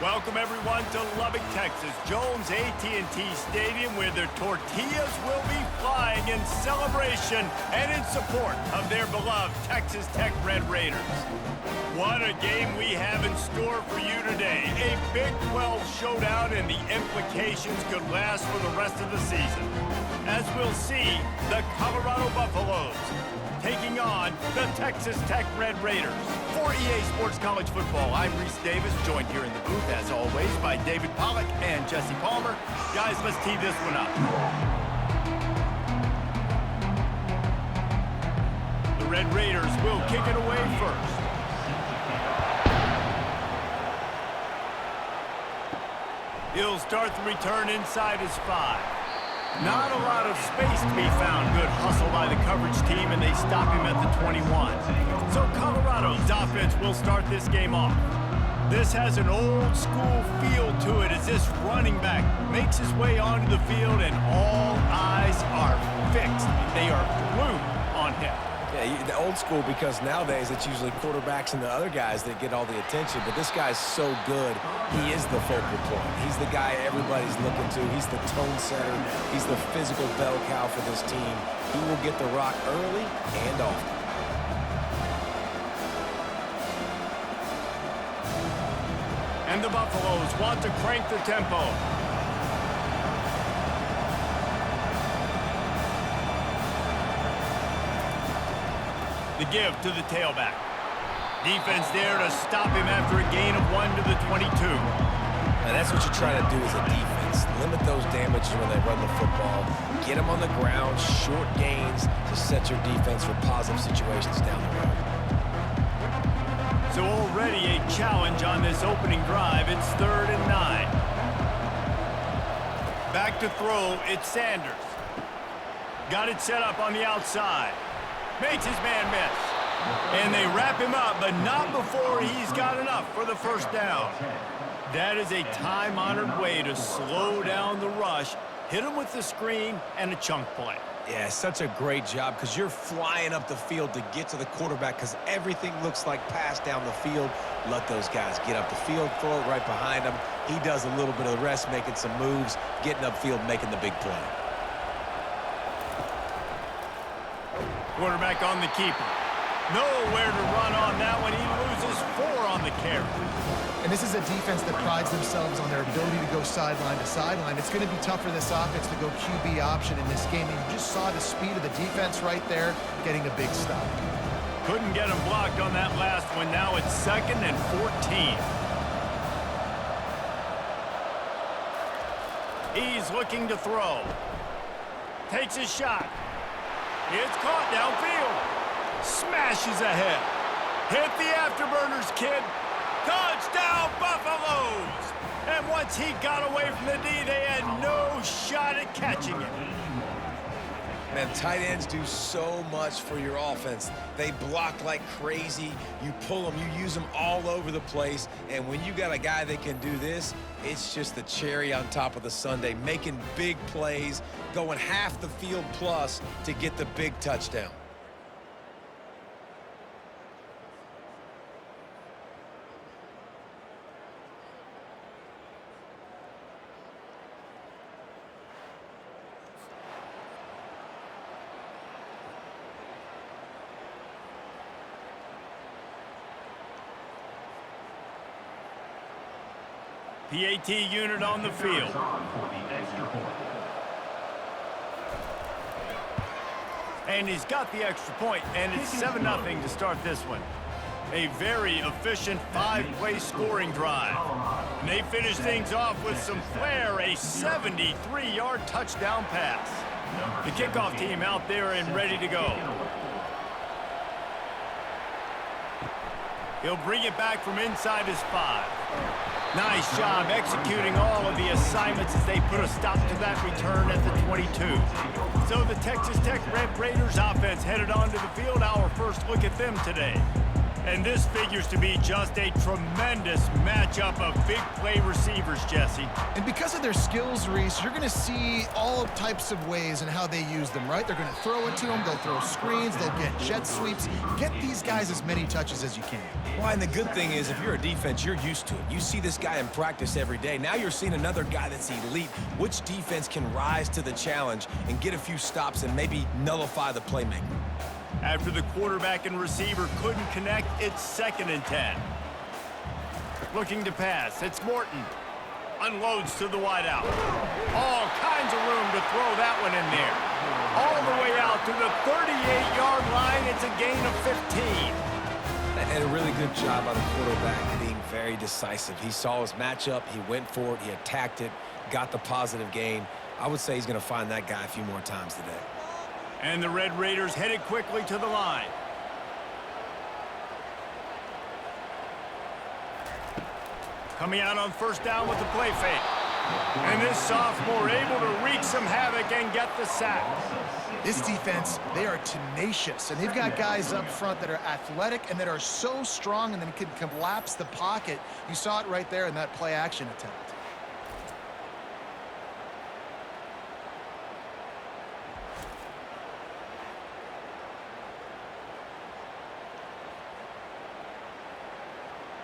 Welcome everyone to Lubbock, Texas, Jones AT&T Stadium, where their tortillas will be flying in celebration and in support of their beloved Texas Tech Red Raiders. What a game we have in store for you today. A Big 12 showdown, and the implications could last for the rest of the season. As we'll see, the Colorado Buffaloes taking on the Texas Tech Red Raiders. For EA Sports College Football, I'm Reese Davis, joined here in the booth, as always, by David Pollack and Jesse Palmer. Guys, let's tee this one up. The Red Raiders will kick it away first. He'll start the return inside his 5. Not a lot of space to be found. Good hustle by the coverage team, and they stop him at the 21. So Colorado's offense will start this game off. This has an old-school feel to it as this running back makes his way onto the field, and all eyes are fixed. They are glued on him. Yeah, the old school, because nowadays it's usually quarterbacks and the other guys that get all the attention, but this guy's so good, he is the focal point. He's the guy everybody's looking to. He's the tone setter. He's the physical bell cow for this team. He will get the rock early and often. And the Buffaloes want to crank the tempo. The give to the tailback. Defense there to stop him after a gain of 1 to the 22. And that's what you try to do as a defense. Limit those damages when they run the football. Get them on the ground, short gains to set your defense for positive situations down the road. So already a challenge on this opening drive. It's 3rd and 9. Back to throw, it's Sanders. Got it set up on the outside. Makes his man miss. And they wrap him up, but not before he's got enough for the first down. That is a time-honored way to slow down the rush, hit him with the screen, and a chunk play. Yeah, such a great job, because you're flying up the field to get to the quarterback, because everything looks like pass down the field. Let those guys get up the field, throw it right behind him. He does a little bit of the rest, making some moves, getting upfield, making the big play. Quarterback on the keeper. Nowhere to run on that one. He loses 4 on the carry. And this is a defense that prides themselves on their ability to go sideline to sideline. It's going to be tough for this offense to go QB option in this game. And you just saw the speed of the defense right there getting a big stop. Couldn't get him blocked on that last one. Now it's 2nd and 14. He's looking to throw. Takes his shot. It's caught downfield. Smashes ahead. Hit the afterburners, kid. Touchdown, Buffaloes! And once he got away from the D, they had no shot at catching him. Man, tight ends do so much for your offense. They block like crazy. You pull them, you use them all over the place. And when you got a guy that can do this, it's just the cherry on top of the sundae, making big plays, going half the field plus to get the big touchdown. PAT unit on the field. And he's got the extra point, and it's 7-0 to start this one. A very efficient 5-play scoring drive. And they finish things off with some flair, a 73-yard touchdown pass. The kickoff team out there and ready to go. He'll bring it back from inside his 5. Nice job executing all of the assignments as they put a stop to that return at the 22. So the Texas Tech Red Raiders offense headed onto the field. Our first look at them today. And this figures to be just a tremendous matchup of big play receivers, Jesse. And because of their skills, Reese, you're going to see all types of ways in how they use them, right? They're going to throw it to them. They'll throw screens. They'll get jet sweeps. Get these guys as many touches as you can. Well, and the good thing is, if you're a defense, you're used to it. You see this guy in practice every day. Now you're seeing another guy that's elite. Which defense can rise to the challenge and get a few stops and maybe nullify the playmaker? After the quarterback and receiver couldn't connect, it's 2nd and 10. Looking to pass, it's Morton. Unloads to the wideout. All kinds of room to throw that one in there. All the way out to the 38-yard line. It's a gain of 15. And a really good job by the quarterback being very decisive. He saw his matchup, he went for it, he attacked it, got the positive gain. I would say he's going to find that guy a few more times today. And the Red Raiders headed quickly to the line. Coming out on 1st down with the play fake. And this sophomore able to wreak some havoc and get the sack. This defense, they are tenacious, and they've got guys up front that are athletic and that are so strong and then can collapse the pocket. You saw it right there in that play action attempt.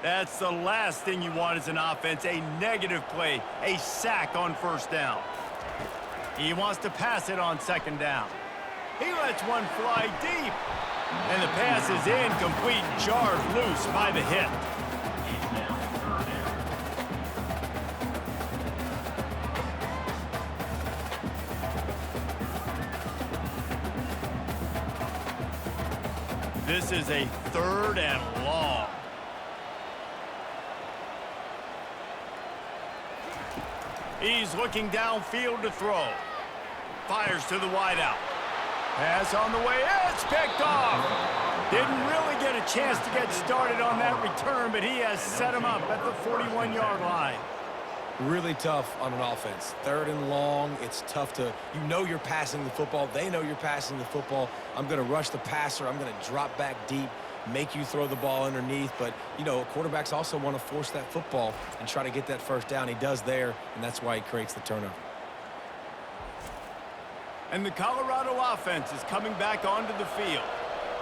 That's the last thing you want as an offense, a negative play, a sack on 1st down. He wants to pass it on 2nd down. He lets one fly deep. And the pass is incomplete, jarred loose by the hit. This is a 3rd and long. He's looking downfield to throw. Fires to the wideout. Pass on the way. It's picked off. Didn't really get a chance to get started on that return, but he has set him up at the 41-yard line. Really tough on an offense. 3rd and long. It's tough to, you're passing the football. They know you're passing the football. I'm going to rush the passer. I'm going to drop back deep, make you throw the ball underneath. But, quarterbacks also want to force that football and try to get that 1st down. He does there, and that's why he creates the turnover. And the Colorado offense is coming back onto the field.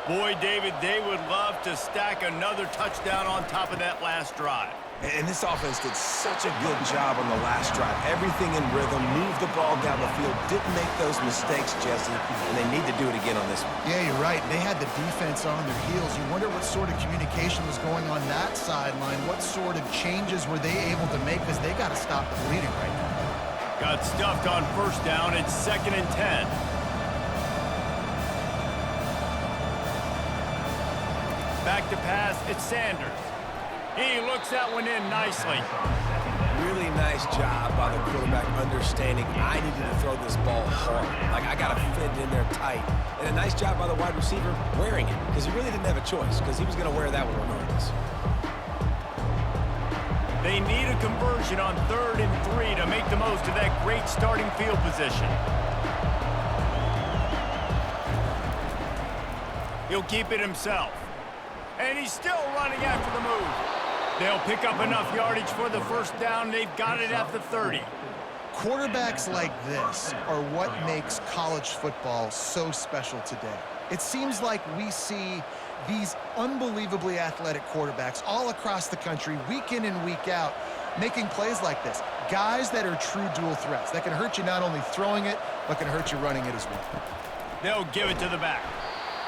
Boy, David, they would love to stack another touchdown on top of that last drive. And this offense did such a good job on the last drive. Everything in rhythm, moved the ball down the field, didn't make those mistakes, Jesse, and they need to do it again on this one. Yeah, you're right. They had the defense on their heels. You wonder what sort of communication was going on that sideline. What sort of changes were they able to make, because they got to stop the bleeding right now. Got stuffed on 1st down. It's 2nd and 10. Back to pass. It's Sanders. He looks that one in nicely. Really nice job by the quarterback understanding I needed to throw this ball hard. Like, I got to fit it in there tight. And a nice job by the wide receiver wearing it, because he really didn't have a choice, because he was going to wear that one regardless. They need a conversion on 3rd and 3 to make the most of that great starting field position. He'll keep it himself. And he's still running after the move. They'll pick up enough yardage for the 1st down. They've got it at the 30. Quarterbacks like this are what makes college football so special today. It seems like we see these unbelievably athletic quarterbacks all across the country, week in and week out, making plays like this. Guys that are true dual threats, that can hurt you not only throwing it, but can hurt you running it as well. They'll give it to the back.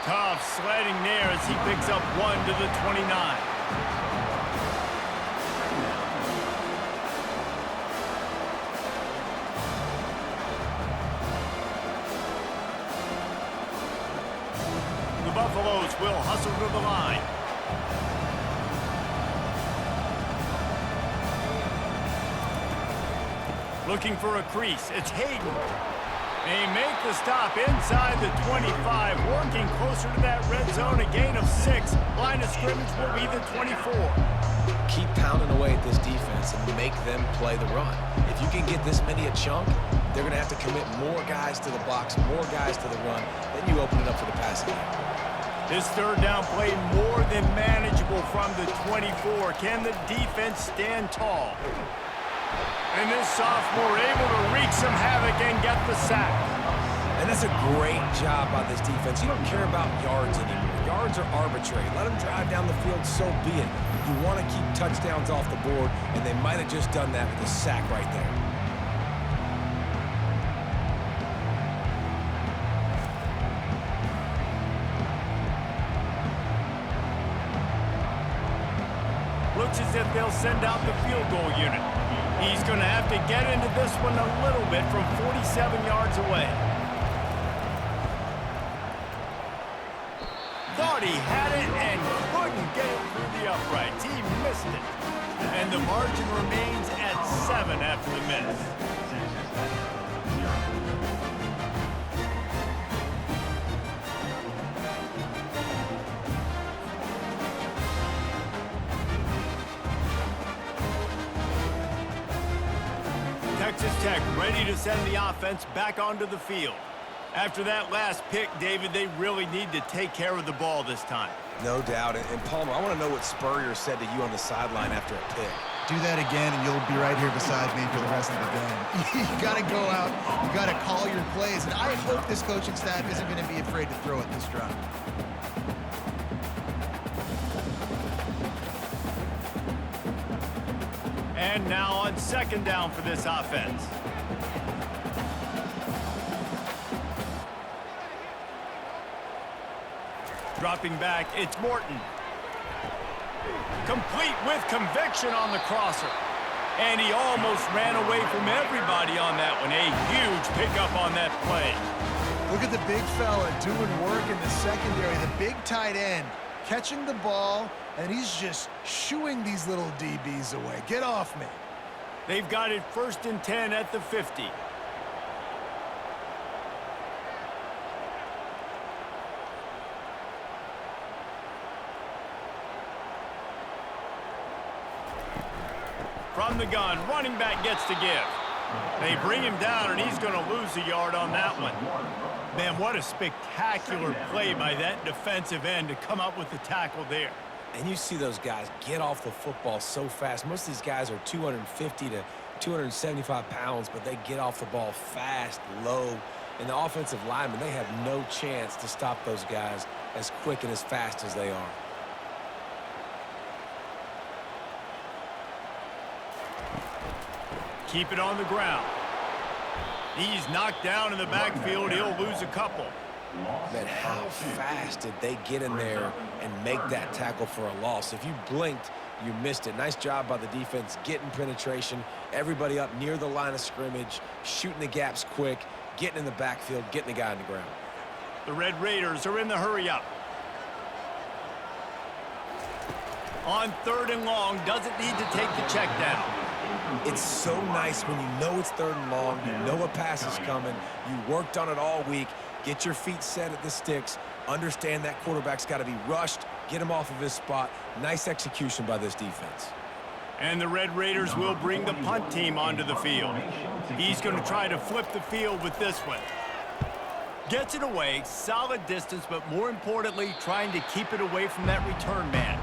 Tough sledding there as he picks up 1 to the 29. The Buffaloes will hustle to the line. Looking for a crease. It's Hayden. They make the stop inside the 25, working closer to that red zone, a gain of 6. Line of scrimmage will be the 24. Keep pounding away at this defense and make them play the run. If you can get this many a chunk, they're going to have to commit more guys to the box, more guys to the run. Then you open it up for the passing game. This third down play more than manageable from the 24. Can the defense stand tall? And this sophomore able to wreak some havoc and get the sack. And that's a great job by this defense. You don't care about yards anymore. Yards are arbitrary. Let them drive down the field, so be it. You want to keep touchdowns off the board, and they might have just done that with a sack right there. Looks as if they'll send out the field goal unit. He's going to have to get into this one a little bit from 47 yards away. Thought he had it and couldn't get it through the uprights. He missed it. And the margin remains at 7 after the miss. Texas Tech ready to send the offense back onto the field. After that last pick, David, they really need to take care of the ball this time. No doubt. And Palmer, I want to know what Spurrier said to you on the sideline after a pick. Do that again, and you'll be right here beside me for the rest of the game. You got to go out. You got to call your plays. And I hope this coaching staff isn't going to be afraid to throw it this drive. And now on second down for this offense. Dropping back, it's Morton. Complete with conviction on the crosser. And he almost ran away from everybody on that one. A huge pickup on that play. Look at the big fella doing work in the secondary. The big tight end catching the ball, and he's just shooing these little DBs away. Get off me. They've got it 1st and 10 at the 50. From the gun, running back gets to give. They bring him down, and he's going to lose a yard on that one. Man, what a spectacular play by that defensive end to come up with the tackle there. And you see those guys get off the football so fast. Most of these guys are 250 to 275 pounds, but they get off the ball fast, low. And the offensive linemen, they have no chance to stop those guys as quick and as fast as they are. Keep it on the ground. He's knocked down in the backfield. He'll lose a couple. Man, how fast did they get in there and make that tackle for a loss? If you blinked, you missed it. Nice job by the defense getting penetration. Everybody up near the line of scrimmage, shooting the gaps quick, getting in the backfield, getting the guy on the ground. The Red Raiders are in the hurry-up. On 3rd and long, doesn't need to take the check down. It's so nice when you know it's 3rd and long, you know a pass is coming, you worked on it all week, get your feet set at the sticks, understand that quarterback's got to be rushed, get him off of his spot. Nice execution by this defense. And the Red Raiders will bring the punt team onto the field. He's going to try to flip the field with this one. Gets it away, solid distance, but more importantly, trying to keep it away from that return man.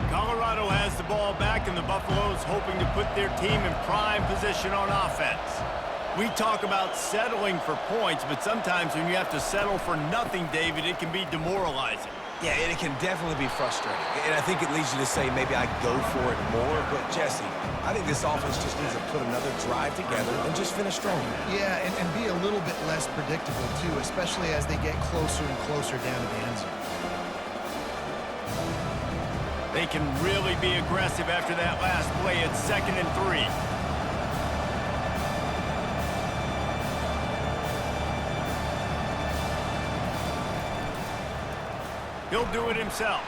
Colorado has the ball back, and the Buffaloes hoping to put their team in prime position on offense. We talk about settling for points, but sometimes when you have to settle for nothing, David, it can be demoralizing. Yeah, and it can definitely be frustrating. And I think it leads you to say maybe I go for it more. But, Jesse, I think this offense just needs to put another drive together and just finish strong. Yeah, and be a little bit less predictable, too, especially as they get closer and closer down to the end zone. They can really be aggressive after that last play. It's 2nd and 3. He'll do it himself.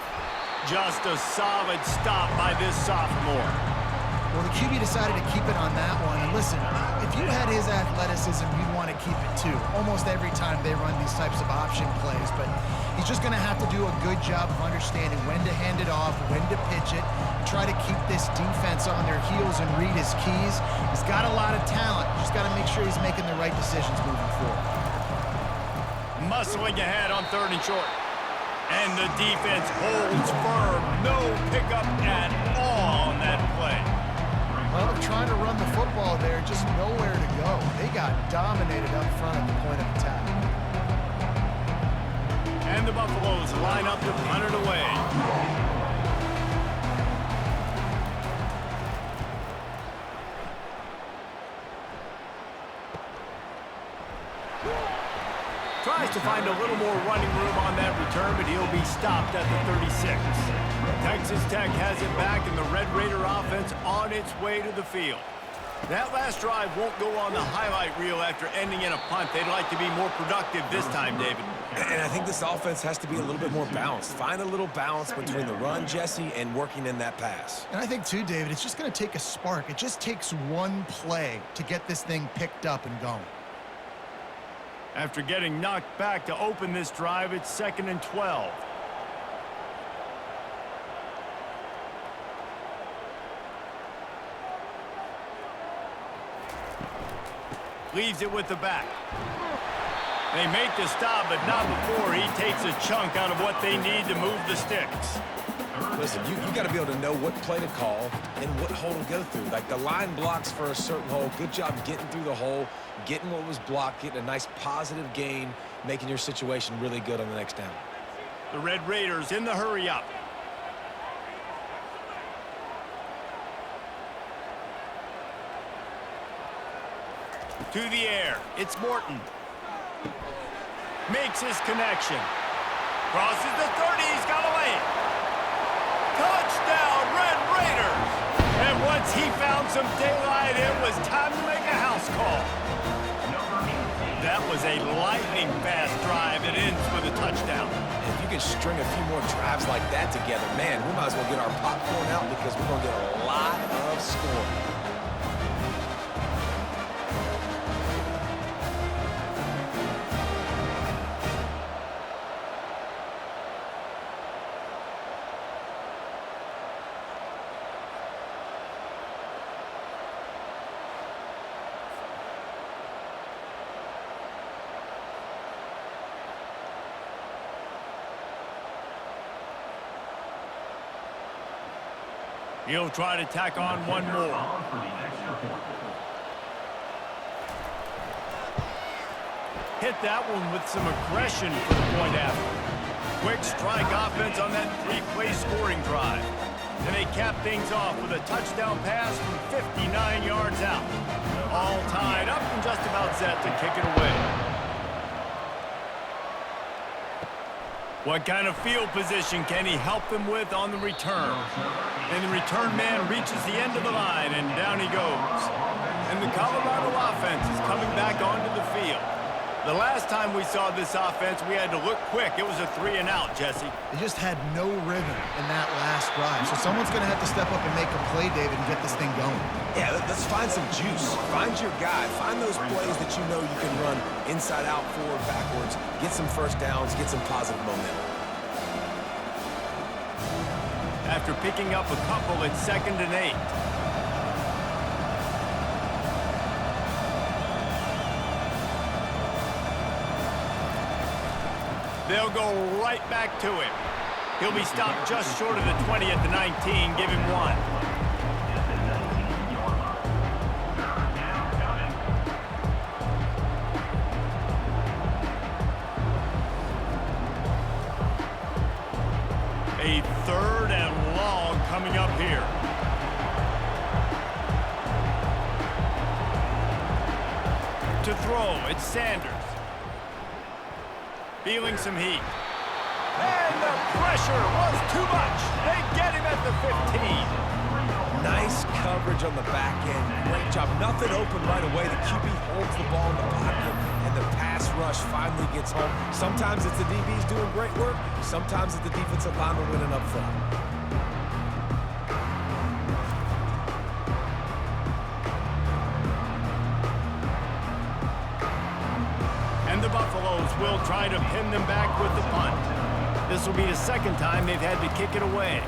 Just a solid stop by this sophomore. Well, the QB decided to keep it on that one. And listen, if you had his athleticism, you'd want to keep it too. Almost every time they run these types of option plays. But he's just going to have to do a good job of understanding when to hand it off, when to pitch it, try to keep this defense on their heels and read his keys. He's got a lot of talent. Just got to make sure he's making the right decisions moving forward. Muscling ahead on 3rd and short. And the defense holds firm. No pickup at all on that play. Well, trying to run the football there, just nowhere to go. They got dominated up front at the point of attack. And the Buffaloes line up to punt it away. Tries to find a little more running room on that return, but he'll be stopped at the 36. Texas Tech has it back, and the Red Raider offense on its way to the field. That last drive won't go on the highlight reel after ending in a punt. They'd like to be more productive this time, David. And I think this offense has to be a little bit more balanced. Find a little balance between the run, Jesse, and working in that pass. And I think, too, David, it's just going to take a spark. It just takes one play to get this thing picked up and going. After getting knocked back to open this drive, it's 2nd and 12. Leaves it with the back. They make the stop, but not before he takes a chunk out of what they need to move the sticks. Listen, you got to be able to know what play to call and what hole to go through. Like the line blocks for a certain hole. Good job getting through the hole, getting what was blocked, getting a nice positive gain, making your situation really good on the next down. The Red Raiders in the hurry up. To the air. It's Morton. Makes his connection. Crosses the 30. He's got away. Touchdown, Red Raiders. And once he found some daylight, it was time to make a house call. That was a lightning-fast drive that ends with a touchdown. If you can string a few more drives like that together, man, we might as well get our popcorn out because we're going to get a lot of scoring. He'll try to tack on one more. Hit that one with some aggression for the point after. Quick strike offense on that three-play scoring drive. And they cap things off with a touchdown pass from 59 yards out. All tied up and just about set to kick it away. What kind of field position can he help them with on the return? And the return man reaches the end of the line, and down he goes. And the Colorado offense is coming back onto the field. The last time we saw this offense, we had to look quick. It was a 3-and-out, Jesse. They just had no rhythm in that last drive. So someone's going to have to step up and make a play, David, and get this thing going. Yeah, let's find some juice. Find your guy. Find those plays that you know you can run inside out, forward, backwards. Get some first downs. Get some positive momentum. After picking up a couple, it's 2nd and 8. They'll go right back to him. He'll be stopped just short of the 20 at the 19. Give him one. A 3rd and long coming up here. To throw, it's Sanders. Feeling some heat. And the pressure was too much. They get him at the 15. Nice coverage on the back end. Great job. Nothing open right away. The QB holds the ball in the pocket, and the pass rush finally gets home. Sometimes it's the DBs doing great work. Sometimes it's the defensive lineman winning up front. And the Buffaloes will try to pin them back with the punt. This will be the 2nd time they've had to kick it away.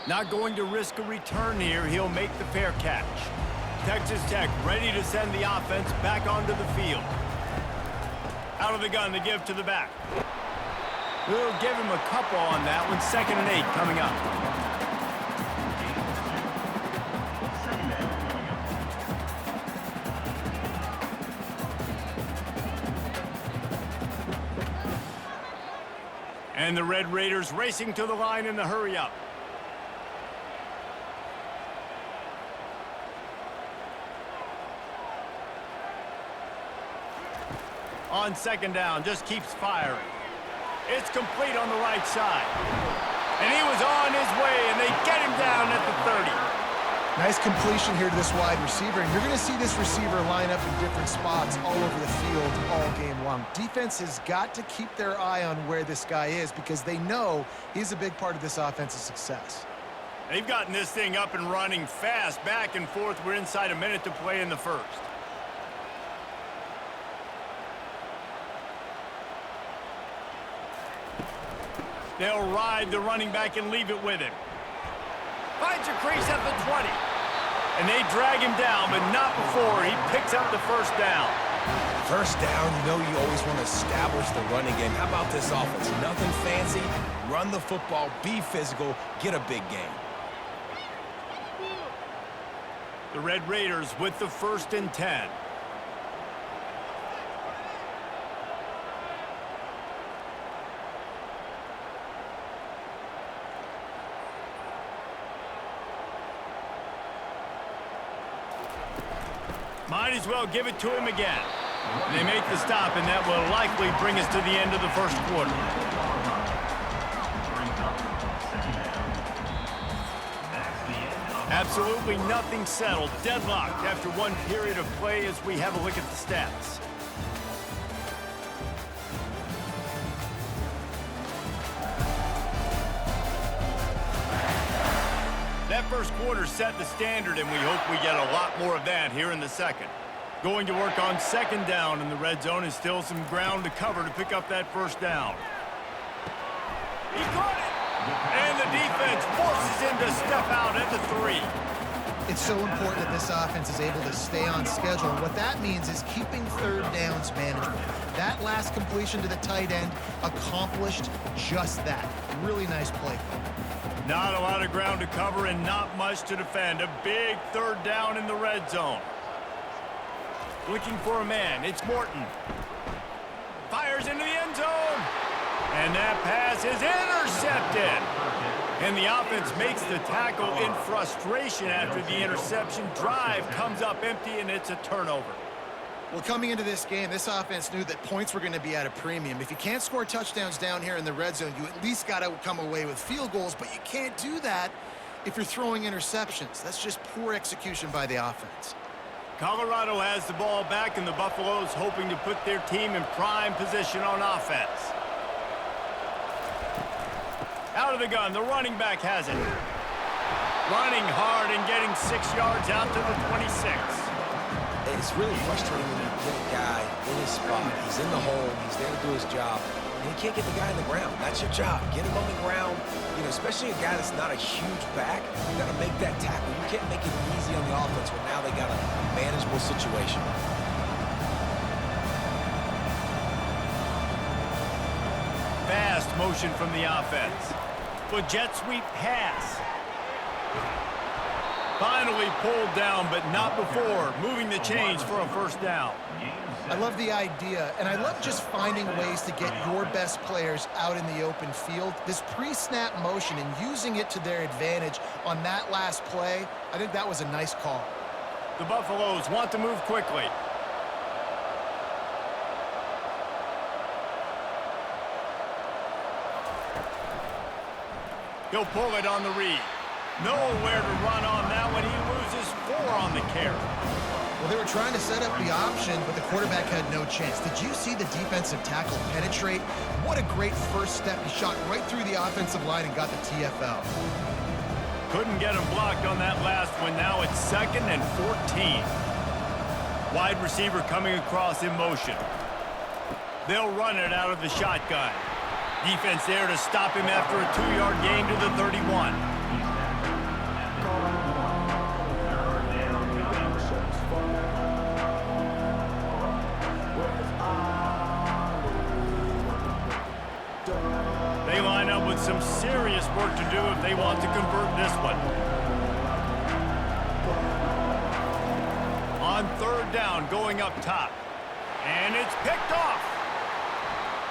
Not going to risk a return here. He'll make the fair catch. Texas Tech ready to send the offense back onto the field. Out of the gun to give to the back. We'll give him a couple on that one. 2nd and 8 coming up. And the Red Raiders racing to the line in the hurry-up. On 2nd down, just keeps firing. It's complete on the right side. And he was on his way, and they get him down at the 30. Nice completion here to this wide receiver, and you're going to see this receiver line up in different spots all over the field all game long. Defense has got to keep their eye on where this guy is because they know he's a big part of this offense's success. They've gotten this thing up and running fast, back and forth. We're inside a minute to play in the first. They'll ride the running back and leave it with him. Finds a crease at the 20. And they drag him down, but not before he picks up the first down. First down, you know you always want to establish the running game. How about this offense? Nothing fancy. Run the football, be physical, get a big gain. The Red Raiders with the 1st and 10. Might as well give it to him again. They make the stop, and that will likely bring us to the end of the first quarter. Absolutely nothing settled. Deadlocked after one period of play as we have a look at the stats. That first quarter set the standard, and we hope we get a lot more of that here in the second. Going to work on 2nd down in the red zone is still some ground to cover to pick up that first down. He caught it! And the defense forces him to step out at the 3. It's so important that this offense is able to stay on schedule. And what that means is keeping 3rd downs manageable. That last completion to the tight end accomplished just that. Really nice play. Not a lot of ground to cover and not much to defend. A big 3rd down in the red zone. Looking for a man. It's Morton. Fires into the end zone. And that pass is intercepted. And the offense makes the tackle in frustration after the interception. Drive comes up empty, and it's a turnover. Well, coming into this game, this offense knew that points were going to be at a premium. If you can't score touchdowns down here in the red zone, you at least got to come away with field goals, but you can't do that if you're throwing interceptions. That's just poor execution by the offense. Colorado has the ball back, and the Buffaloes hoping to put their team in prime position on offense. Out of the gun, the running back has it. Running hard and getting 6 yards out to the 26. It's really frustrating when you get a guy in his spot. He's in the hole. He's there to do his job. And you can't get the guy on the ground. That's your job. Get him on the ground. You know, especially a guy that's not a huge back. You got to make that tackle. You can't make it easy on the offense when now they got a manageable situation. Fast motion from the offense. But jet sweep pass. Finally pulled down, but not before moving the chains for a first down. I love the idea, and I love just finding ways to get your best players out in the open field. This pre-snap motion and using it to their advantage on that last play, I think that was a nice call. The Buffaloes want to move quickly. He'll pull it on the read. Nowhere to run on that one. He loses 4 on the carry. Well, they were trying to set up the option, but the quarterback had no chance. Did you see the defensive tackle penetrate? What a great first step. He shot right through the offensive line and got the TFL. Couldn't get him blocked on that last one. Now it's 2nd and 14. Wide receiver coming across in motion. They'll run it out of the shotgun. Defense there to stop him after a 2-yard gain to the 31. some serious work to do if they want to convert this one. On third down, going up top. And it's picked off.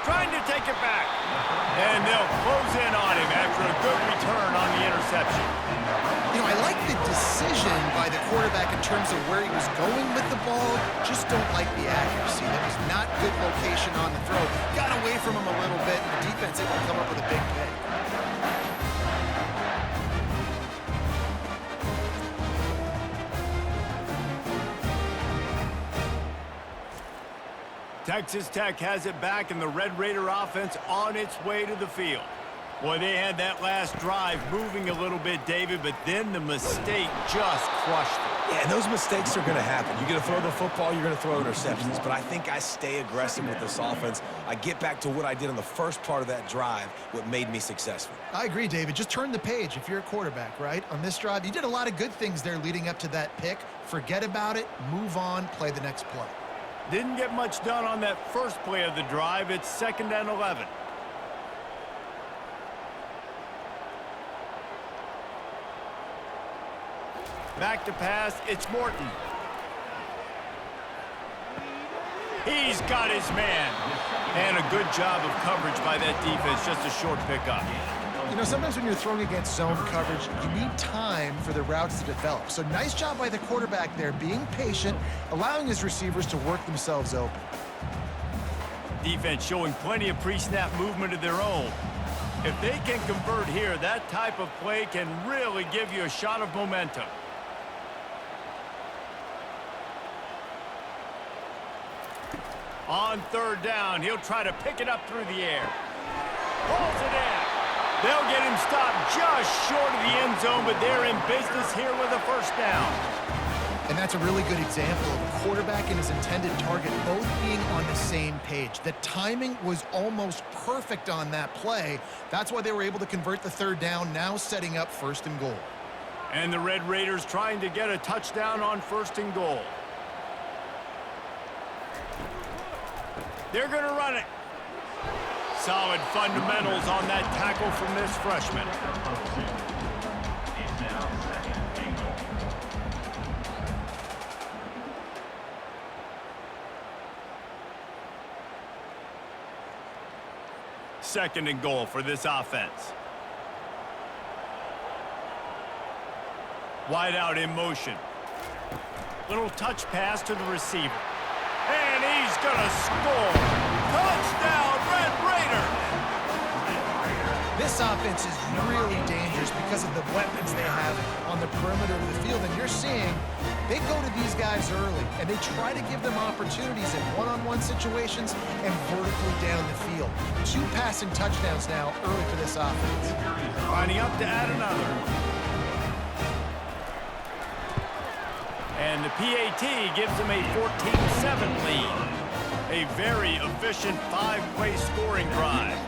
Trying to take it back. And they'll close in on him after a good return on the interception. You know, I like the decision by the quarterback in terms of where he was going with the ball. Just don't like the accuracy. That was not good location on the throw. Got away from him a little bit, and the defense able to come up with a big pick. Texas Tech has it back, and the Red Raider offense on its way to the field. Boy, they had that last drive moving a little bit, David, but then the mistake just crushed them. Yeah, and those mistakes are going to happen. You're going to throw the football, you're going to throw interceptions, but I think I stay aggressive with this offense. I get back to what I did on the first part of that drive, what made me successful. I agree, David. Just turn the page if you're a quarterback, right? On this drive, you did a lot of good things there leading up to that pick. Forget about it, move on, play the next play. Didn't get much done on that first play of the drive. It's 2nd and 11. Back to pass, it's Morton. He's got his man. And a good job of coverage by that defense, just a short pickup. You know, sometimes when you're throwing against zone coverage, you need time for the routes to develop. So nice job by the quarterback there, being patient, allowing his receivers to work themselves open. Defense showing plenty of pre-snap movement of their own. If they can convert here, that type of play can really give you a shot of momentum. On third down, he'll try to pick it up through the air. Pulls it in. They'll get him stopped just short of the end zone, but they're in business here with a first down. And that's a really good example of a quarterback and his intended target both being on the same page. The timing was almost perfect on that play. That's why they were able to convert the third down, now setting up 1st and goal. And the Red Raiders trying to get a touchdown on 1st and goal. They're going to run it. Solid fundamentals on that tackle from this freshman. Second and goal for this offense. Wide out in motion. Little touch pass to the receiver. And he's going to score. Touchdown, Red Raiders! This offense is really dangerous because of the weapons they have on the perimeter of the field. And you're seeing they go to these guys early, and they try to give them opportunities in one-on-one situations and vertically down the field. 2 passing touchdowns now early for this offense. Lining up to add another. And the PAT gives them a 14-7 lead. A very efficient 5-play scoring drive.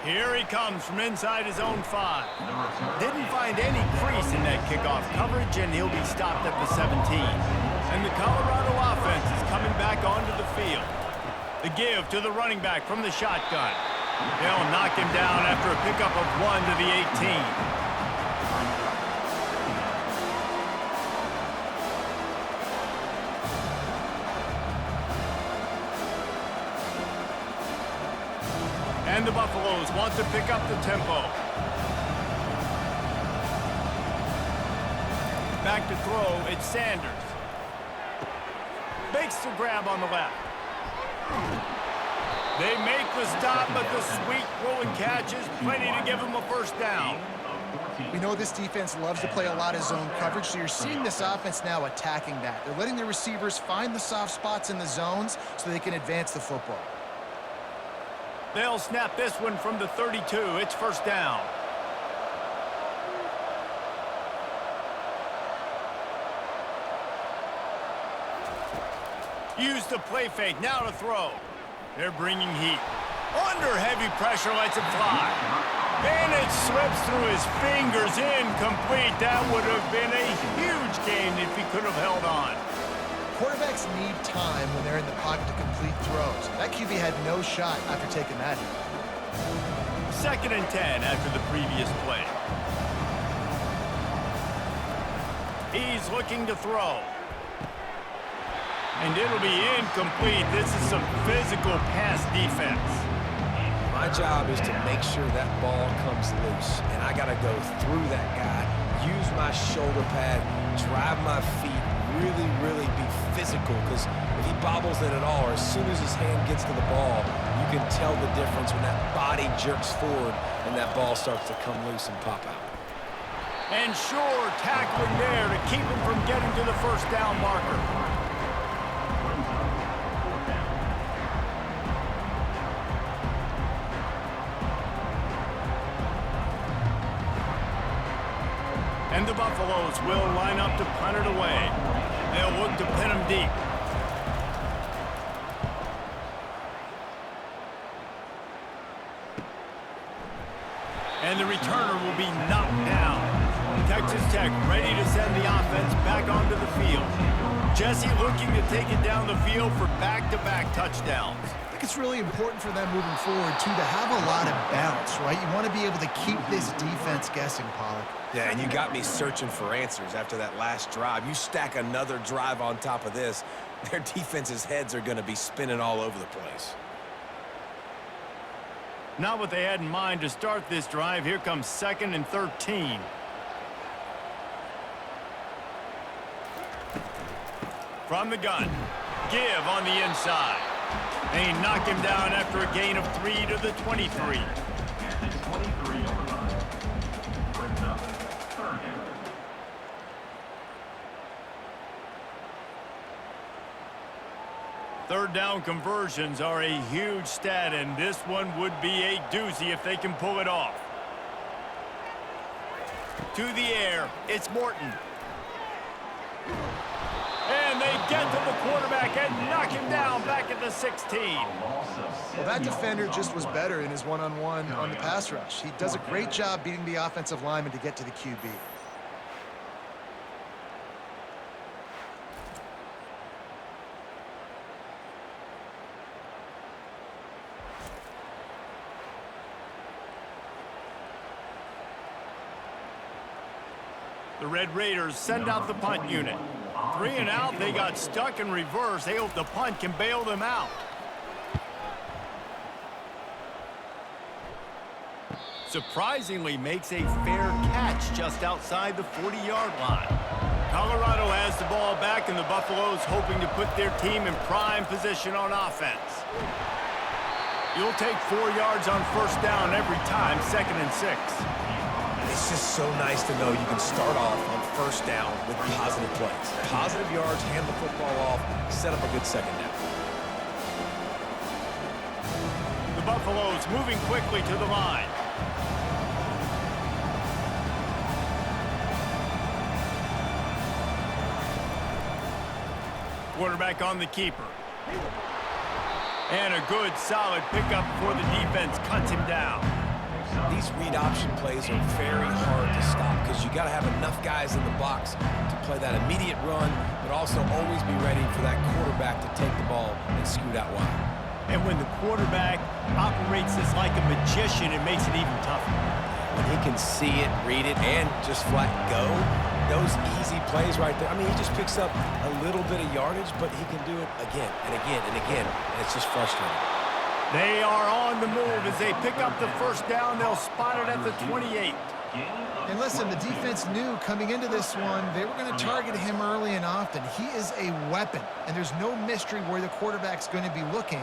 Here he comes from inside his own 5. Didn't find any crease in that kickoff coverage, and he'll be stopped at the 17. And the Colorado offense is coming back onto the field. The give to the running back from the shotgun. They'll knock him down after a pickup of 1 to the 18. And the Buffaloes want to pick up the tempo. Back to throw, it's Sanders. Makes the grab on the left. They make the stop, but the sweet rolling catch is plenty to give them a first down. We know this defense loves to play a lot of zone coverage, so you're seeing this offense now attacking that. They're letting their receivers find the soft spots in the zones so they can advance the football. They'll snap this one from the 32. It's first down. Use the play fake. Now to throw. They're bringing heat. Under heavy pressure, lets it fly. And it slips through his fingers, incomplete. That would have been a huge gain if he could have held on. Quarterbacks need time when they're in the pocket to complete throws. That QB had no shot after taking that hit. 2nd and 10 after the previous play. He's looking to throw. And it'll be incomplete. This is some physical pass defense. My job is to make sure that ball comes loose, and I got to go through that guy, use my shoulder pad, drive my feet, really be physical, because if he bobbles it at all, or as soon as his hand gets to the ball, you can tell the difference when that body jerks forward and that ball starts to come loose and pop out. And sure, tackling there to keep him from getting to the first down marker. And the Buffaloes will line up to punt it away. They'll look to pin him deep. And the returner will be knocked down. Texas Tech ready to send the offense back onto the field. Jesse looking to take it down the field for back-to-back touchdowns. I think it's really important for them moving forward, too, to have a lot of bounce, right? You want to be able to keep this defense guessing, Pollock. Yeah, and you got me searching for answers after that last drive. You stack another drive on top of this, their defense's heads are going to be spinning all over the place. Not what they had in mind to start this drive. Here comes 2nd and 13. From the gun. Give on the inside. They knock him down after a gain of 3 to the 23. Third down conversions are a huge stat, and this one would be a doozy if they can pull it off. To the air, it's Morton. And they get to the quarterback and knock him down back at the 16. Well, that defender just was better in his one-on-one on the pass rush. He does a great job beating the offensive lineman to get to the QB. The Red Raiders send out the punt unit. 3 and out, they got stuck in reverse. They hope the punt can bail them out. Surprisingly makes a fair catch just outside the 40-yard line. Colorado has the ball back, and the Buffaloes hoping to put their team in prime position on offense. You'll take 4 yards on first down every time, 2nd and 6. It's just so nice to know you can start off on first down with positive plays. Positive yards, hand the football off, set up a good second down. The Buffaloes moving quickly to the line. Quarterback on the keeper. And a good, solid pickup before the defense cuts him down. These read option plays are very hard to stop because you got to have enough guys in the box to play that immediate run, but also always be ready for that quarterback to take the ball and scoot out wide. And when the quarterback operates this like a magician, it makes it even tougher. When he can see it, read it, and just flat go, those easy plays right there. I mean, he just picks up a little bit of yardage, but he can do it again and again and again, and it's just frustrating. They are on the move as they pick up the first down. They'll spot it at the 28. And listen, the defense knew coming into this one, they were going to target him early and often. He is a weapon, and there's no mystery where the quarterback's going to be looking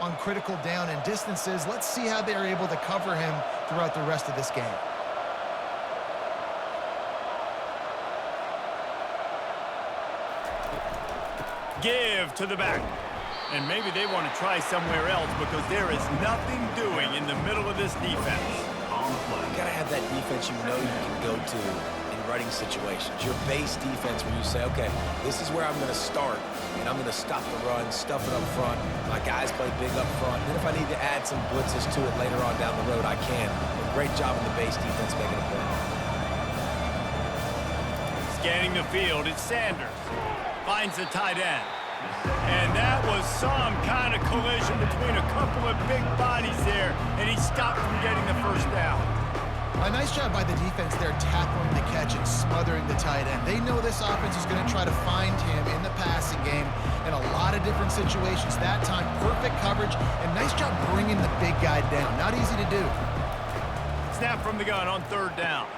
on critical down and distances. Let's see how they're able to cover him throughout the rest of this game. Give to the back. And maybe they want to try somewhere else because there is nothing doing in the middle of this defense. You got to have that defense you know you can go to and running situations. Your base defense where you say, okay, this is where I'm going to start, and I'm going to stop the run, stuff it up front. My guys play big up front. And then if I need to add some blitzes to it later on down the road, I can. But great job in the base defense making a play. Scanning the field, it's Sanders. Finds the tight end. And that was some kind of collision between a couple of big bodies there, and he stopped from getting the first down. A nice job by the defense there tackling the catch and smothering the tight end. They know this offense is going to try to find him in the passing game in a lot of different situations. That time, perfect coverage, and nice job bringing the big guy down. Not easy to do. Snap from the gun on third down.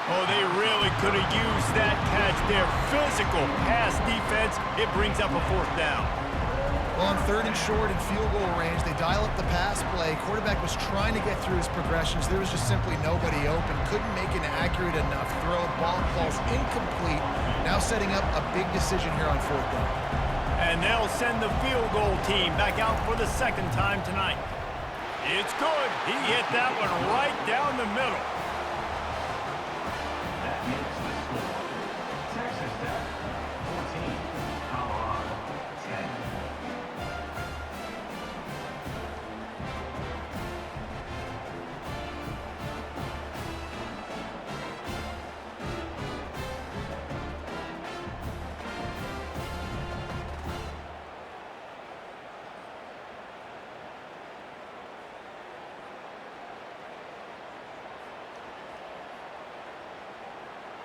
Oh, they really could have used that catch there. Physical pass defense. It brings up a fourth down. Well, on third and short and field goal range, they dial up the pass play. Quarterback was trying to get through his progressions. There was just simply nobody open. Couldn't make an accurate enough throw. Ball falls incomplete. Now setting up a big decision here on fourth down. And they'll send the field goal team back out for the second time tonight. It's good. He hit that one right down the middle.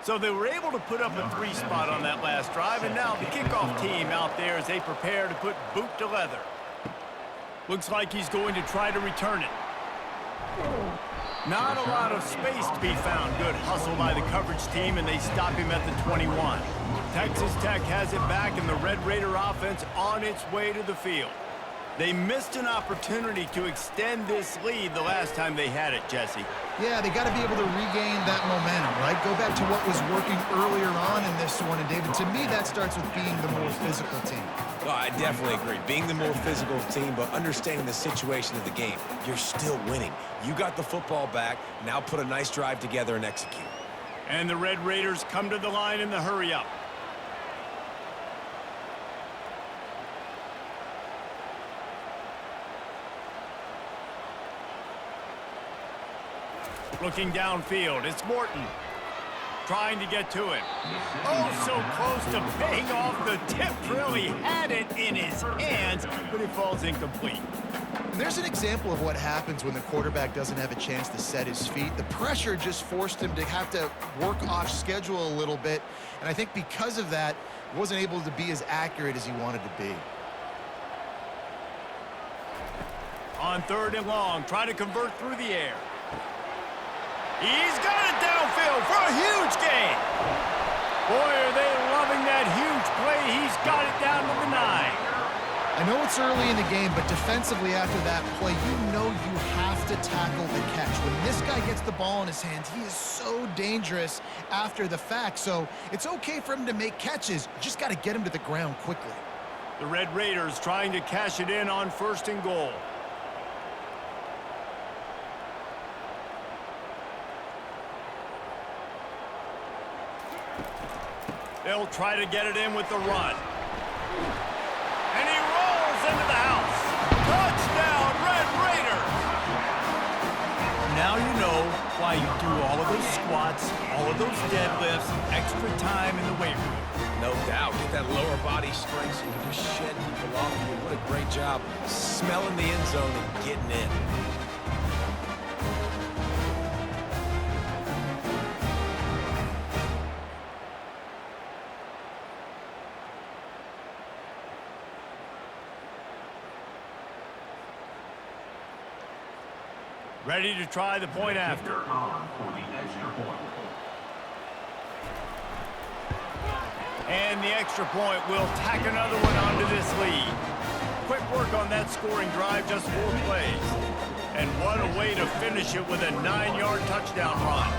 So they were able to put up a 3 spot on that last drive, and now the kickoff team out there as they prepare to put boot to leather. Looks like he's going to try to return it. Not a lot of space to be found. Good hustle by the coverage team, and they stop him at the 21. Texas Tech has it back, and the Red Raider offense on its way to the field. They missed an opportunity to extend this lead the last time they had it, Jesse. Yeah, they got to be able to regain that momentum, right? Go back to what was working earlier on in this one. And, David, to me, that starts with being the more physical team. Well, I definitely agree. Being the more physical team, but understanding the situation of the game. You're still winning. You got the football back. Now put a nice drive together and execute. And the Red Raiders come to the line in the hurry-up. Looking downfield, it's Morton. Trying to get to it. Oh, so close to paying off the tip drill. He had it in his hands, but it falls incomplete. There's an example of what happens when the quarterback doesn't have a chance to set his feet. The pressure just forced him to have to work off schedule a little bit, and I think because of that, he wasn't able to be as accurate as he wanted to be. On third and long, trying to convert through the air. He's got it downfield for a huge gain. Boy, are they loving that huge play. He's got it down to the 9. I know it's early in the game, but defensively after that play, you know you have to tackle the catch. When this guy gets the ball in his hands, he is so dangerous after the fact. So it's okay for him to make catches. You just got to get him to the ground quickly. The Red Raiders trying to cash it in on first and goal. They'll try to get it in with the run. And he rolls into the house. Touchdown, Red Raiders! Now you know why you do all of those squats, all of those deadlifts, extra time in the weight room. No doubt. Get that lower body strength so you can just shed people off of you. What a great job smelling the end zone and getting in. Ready to try the point after. And the extra point will tack another one onto this lead. Quick work on that scoring drive, just 4 plays. And what a way to finish it with a 9-yard touchdown run.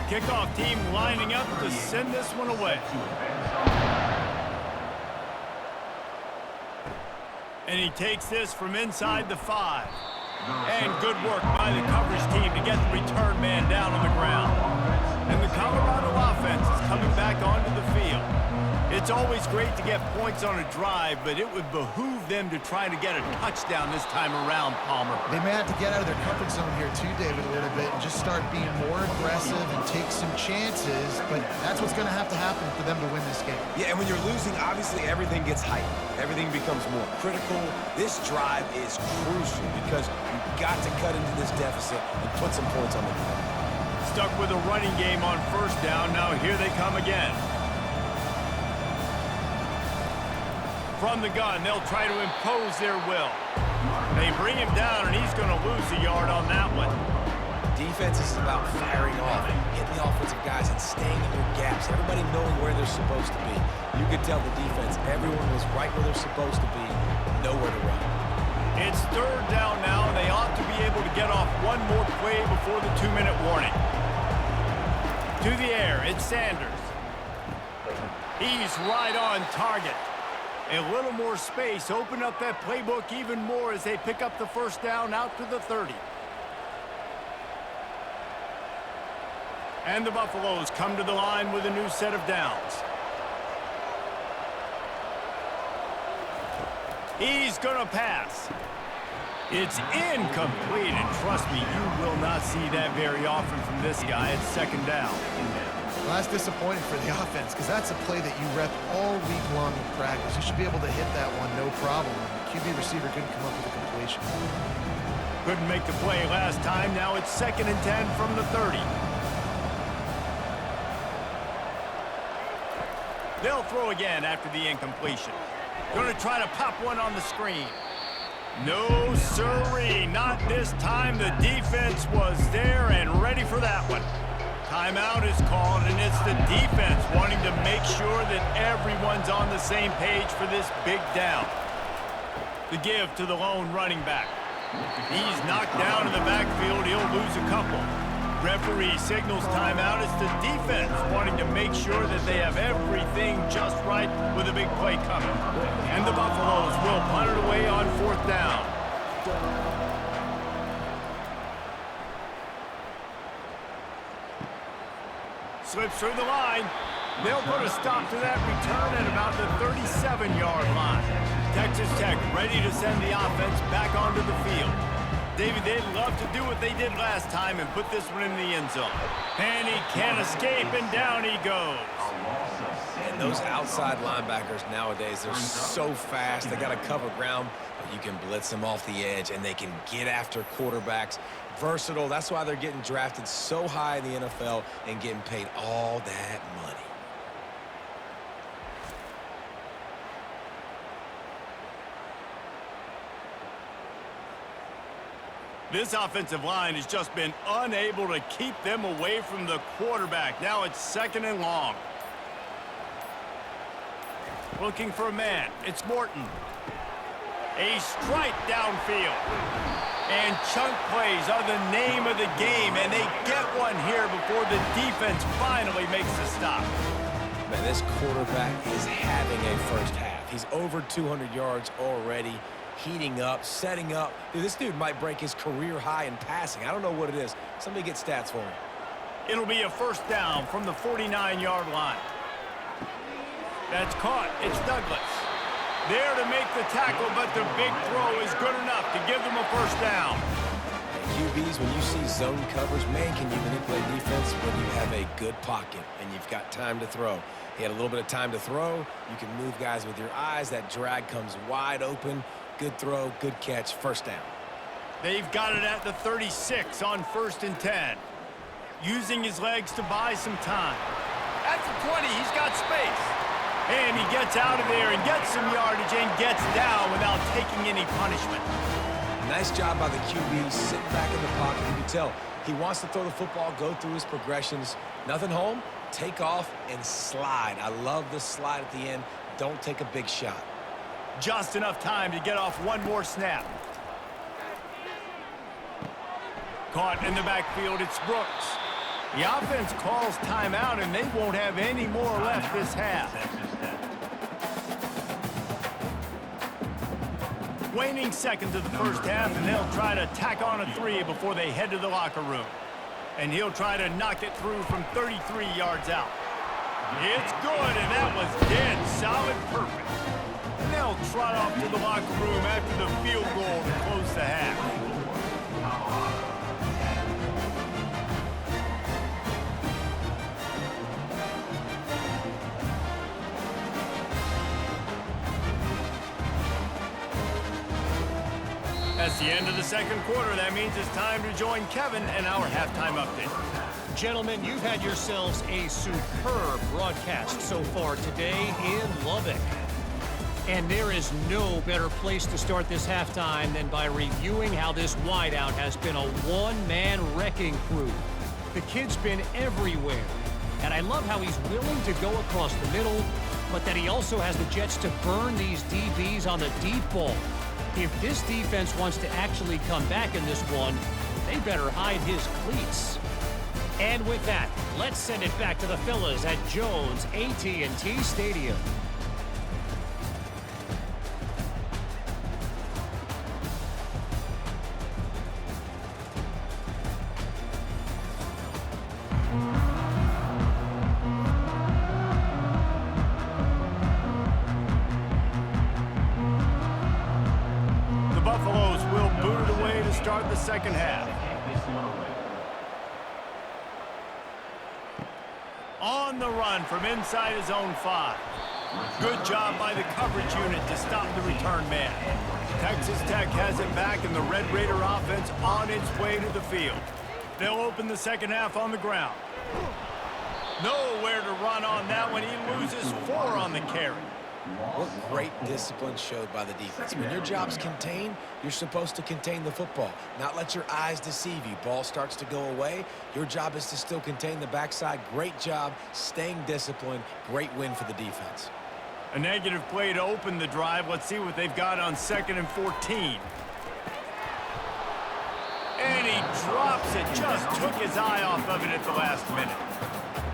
Kickoff team lining up to send this one away. And he takes this from inside the 5. And good work by the coverage team to get the return man down on the ground. And the Colorado offense is coming back onto the field. It's always great to get points on a drive, but it would behoove them to try to get a touchdown this time around, Palmer. They may have to get out of their comfort zone here too, David, a little bit and just start being more aggressive and take some chances, but that's what's going to happen for them to win this game. Yeah, and when you're losing, obviously everything gets heightened. Everything becomes more critical. This drive is crucial because you've got to cut into this deficit and put some points on the board. Stuck with a running game on first down. Now here they come again. From the gun, they'll try to impose their will. They bring him down, and he's going to lose a yard on that one. Defense is about firing off, hitting the offensive guys, and staying in your gaps. Everybody knowing where they're supposed to be. You could tell the defense, everyone was right where they're supposed to be, nowhere to run. It's third down now, and they ought to be able to get off one more play before the 2-minute warning. To the air, it's Sanders. He's right on target. A little more space, open up that playbook even more as they pick up the first down out to the 30. And the Buffaloes come to the line with a new set of downs. He's going to pass. It's incomplete, and trust me, you will not see that very often from this guy. It's second down. Well, that's disappointing for the offense because that's a play that you rep all week long in practice. You should be able to hit that one no problem. The QB receiver couldn't come up with a completion. Couldn't make the play last time. Now it's 2nd and 10 from the 30. They'll throw again after the incompletion. Going to try to pop one on the screen. No, sirree, not this time. The defense was there and ready for that one. Timeout is called, and it's the defense wanting to make sure that everyone's on the same page for this big down. The give to the lone running back. He's knocked down in the backfield. He'll lose a couple. Referee signals timeout. It's the defense wanting to make sure that they have everything just right with a big play coming. And the Buffaloes will punt it away on 4th down. Slips through the line. They'll put a stop to that return at about the 37-yard line. Texas Tech ready to send the offense back onto the field. David, they'd love to do what they did last time and put this one in the end zone. And he can't escape, and down he goes. And those outside linebackers nowadays, they're so fast. They got to cover ground, but you can blitz them off the edge, and they can get after quarterbacks. Versatile. That's why they're getting drafted so high in the NFL and getting paid all that money. This offensive line has just been unable to keep them away from the quarterback. Now it's 2nd and long. Looking for a man. It's Morton. A strike downfield. And chunk plays are the name of the game, and they get one here before the defense finally makes the stop. Man, this quarterback is having a first half. He's over 200 yards already, heating up, setting up. Dude, this dude might break his career high in passing. I don't know what it is. Somebody get stats for him. It'll be a first down from the 49-yard line. That's caught. It's Douglas. There to make the tackle, but the big throw is good enough to give them a first down. QBs, when you see zone coverage, man, can you manipulate defense when you have a good pocket and you've got time to throw. He had a little bit of time to throw. You can move guys with your eyes. That drag comes wide open. Good throw, good catch, first down. They've got it at the 36 on 1st and 10. Using his legs to buy some time. At the 20, he's got space. And he gets out of there and gets some yardage and gets down without taking any punishment. Nice job by the QB, sitting back in the pocket. You can tell he wants to throw the football, go through his progressions. Nothing home, take off and slide. I love the slide at the end. Don't take a big shot. Just enough time to get off one more snap. Caught in the backfield, it's Brooks. The offense calls timeout, and they won't have any more left this half. Waning seconds of the first half, and they'll try to tack on a 3 before they head to the locker room. And he'll try to knock it through from 33 yards out. It's good, and that was dead solid perfect. And they'll trot off to the locker room after the field goal to close the half. That's the end of the second quarter. That means it's time to join Kevin and our halftime update. Gentlemen, you've had yourselves a superb broadcast so far today in Lubbock. And there is no better place to start this halftime than by reviewing how this wideout has been a one-man wrecking crew. The kid's been everywhere. And I love how he's willing to go across the middle, but that he also has the jets to burn these DBs on the deep ball. If this defense wants to actually come back in this one, they better hide his cleats. And with that, let's send it back to the fellas at Jones AT&T Stadium. Start the second half. On the run from inside his own 5. Good job by the coverage unit to stop the return man. Texas Tech has it back, and the Red Raider offense on its way to the field. They'll open the second half on the ground. Nowhere to run on that one. He loses 4 on the carry. What great discipline showed by the defense. When your job's contained, you're supposed to contain the football, not let your eyes deceive you. Ball starts to go away. Your job is to still contain the backside. Great job staying disciplined. Great win for the defense. A negative play to open the drive. Let's see what they've got on 2nd and 14. And he drops it. Just took his eye off of it at the last minute.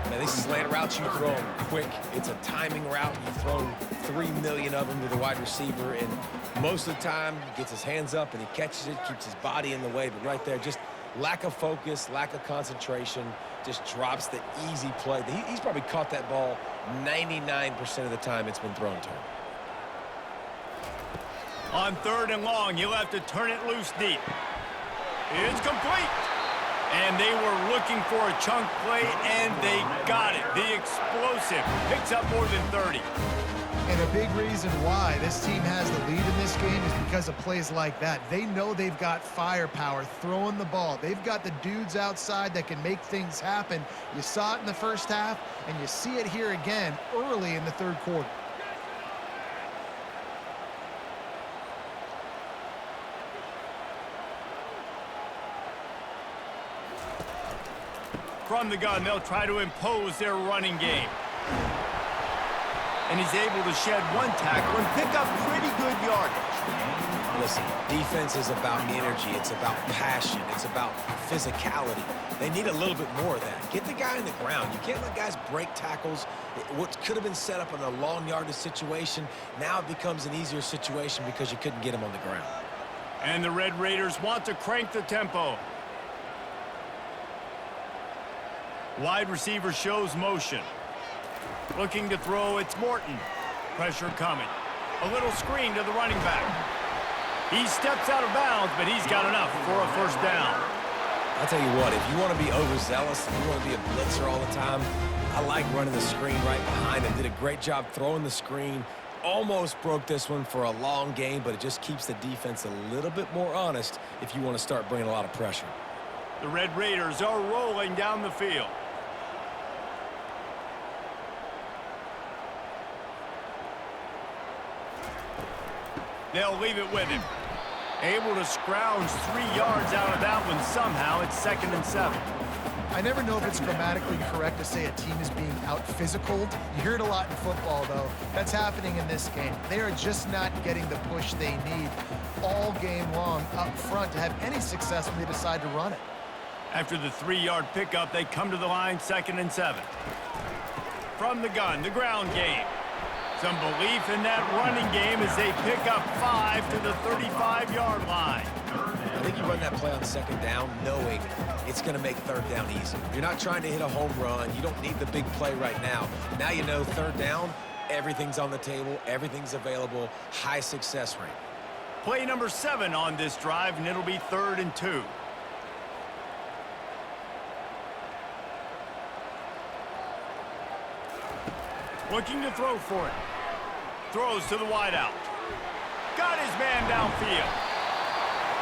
Man, these slant routes, you throw them quick. It's a timing route. You throw 3 million of them to the wide receiver, and most of the time he gets his hands up and he catches it, keeps his body in the way. But right there, just lack of focus, lack of concentration, just drops the easy play. He's probably caught that ball 99% of the time it's been thrown to him. On 3rd and long, you'll have to turn it loose deep. It's complete. And they were looking for a chunk play, and they got it. The explosive picks up more than 30. And a big reason why this team has the lead in this game is because of plays like that. They know they've got firepower throwing the ball. They've got the dudes outside that can make things happen. You saw it in the first half, and you see it here again early in the 3rd quarter. From the gun, they'll try to impose their running game. And he's able to shed 1 tackle and pick up pretty good yardage. Listen, defense is about energy. It's about passion. It's about physicality. They need a little bit more of that. Get the guy in the ground. You can't let guys break tackles. What could have been set up in a long yardage situation, now it becomes an easier situation because you couldn't get him on the ground. And the Red Raiders want to crank the tempo. Wide receiver shows motion. Looking to throw, it's Morton. Pressure coming. A little screen to the running back. He steps out of bounds, but he's got enough for a first down. I'll tell you what, if you want to be overzealous, if you want to be a blitzer all the time, I like running the screen right behind him. Did a great job throwing the screen. Almost broke this one for a long game, but it just keeps the defense a little bit more honest if you want to start bringing a lot of pressure. The Red Raiders are rolling down the field. They'll leave it with him. Able to scrounge 3 yards out of that one somehow. It's 2nd and 7. I never know if it's grammatically correct to say a team is being out-physicaled. You hear it a lot in football, though. That's happening in this game. They are just not getting the push they need all game long up front to have any success when they decide to run it. After the 3-yard pickup, they come to the line, 2nd and 7. From the gun, the ground game. Some belief in that running game as they pick up 5 to the 35-yard line. I think you run that play on second down knowing it's going to make third down easy. You're not trying to hit a home run. You don't need the big play right now. Now you know third down, everything's on the table, everything's available, high success rate. Play number 7 on this drive, and it'll be 3rd and 2. Looking to throw for it. Throws to the wideout. Got his man downfield.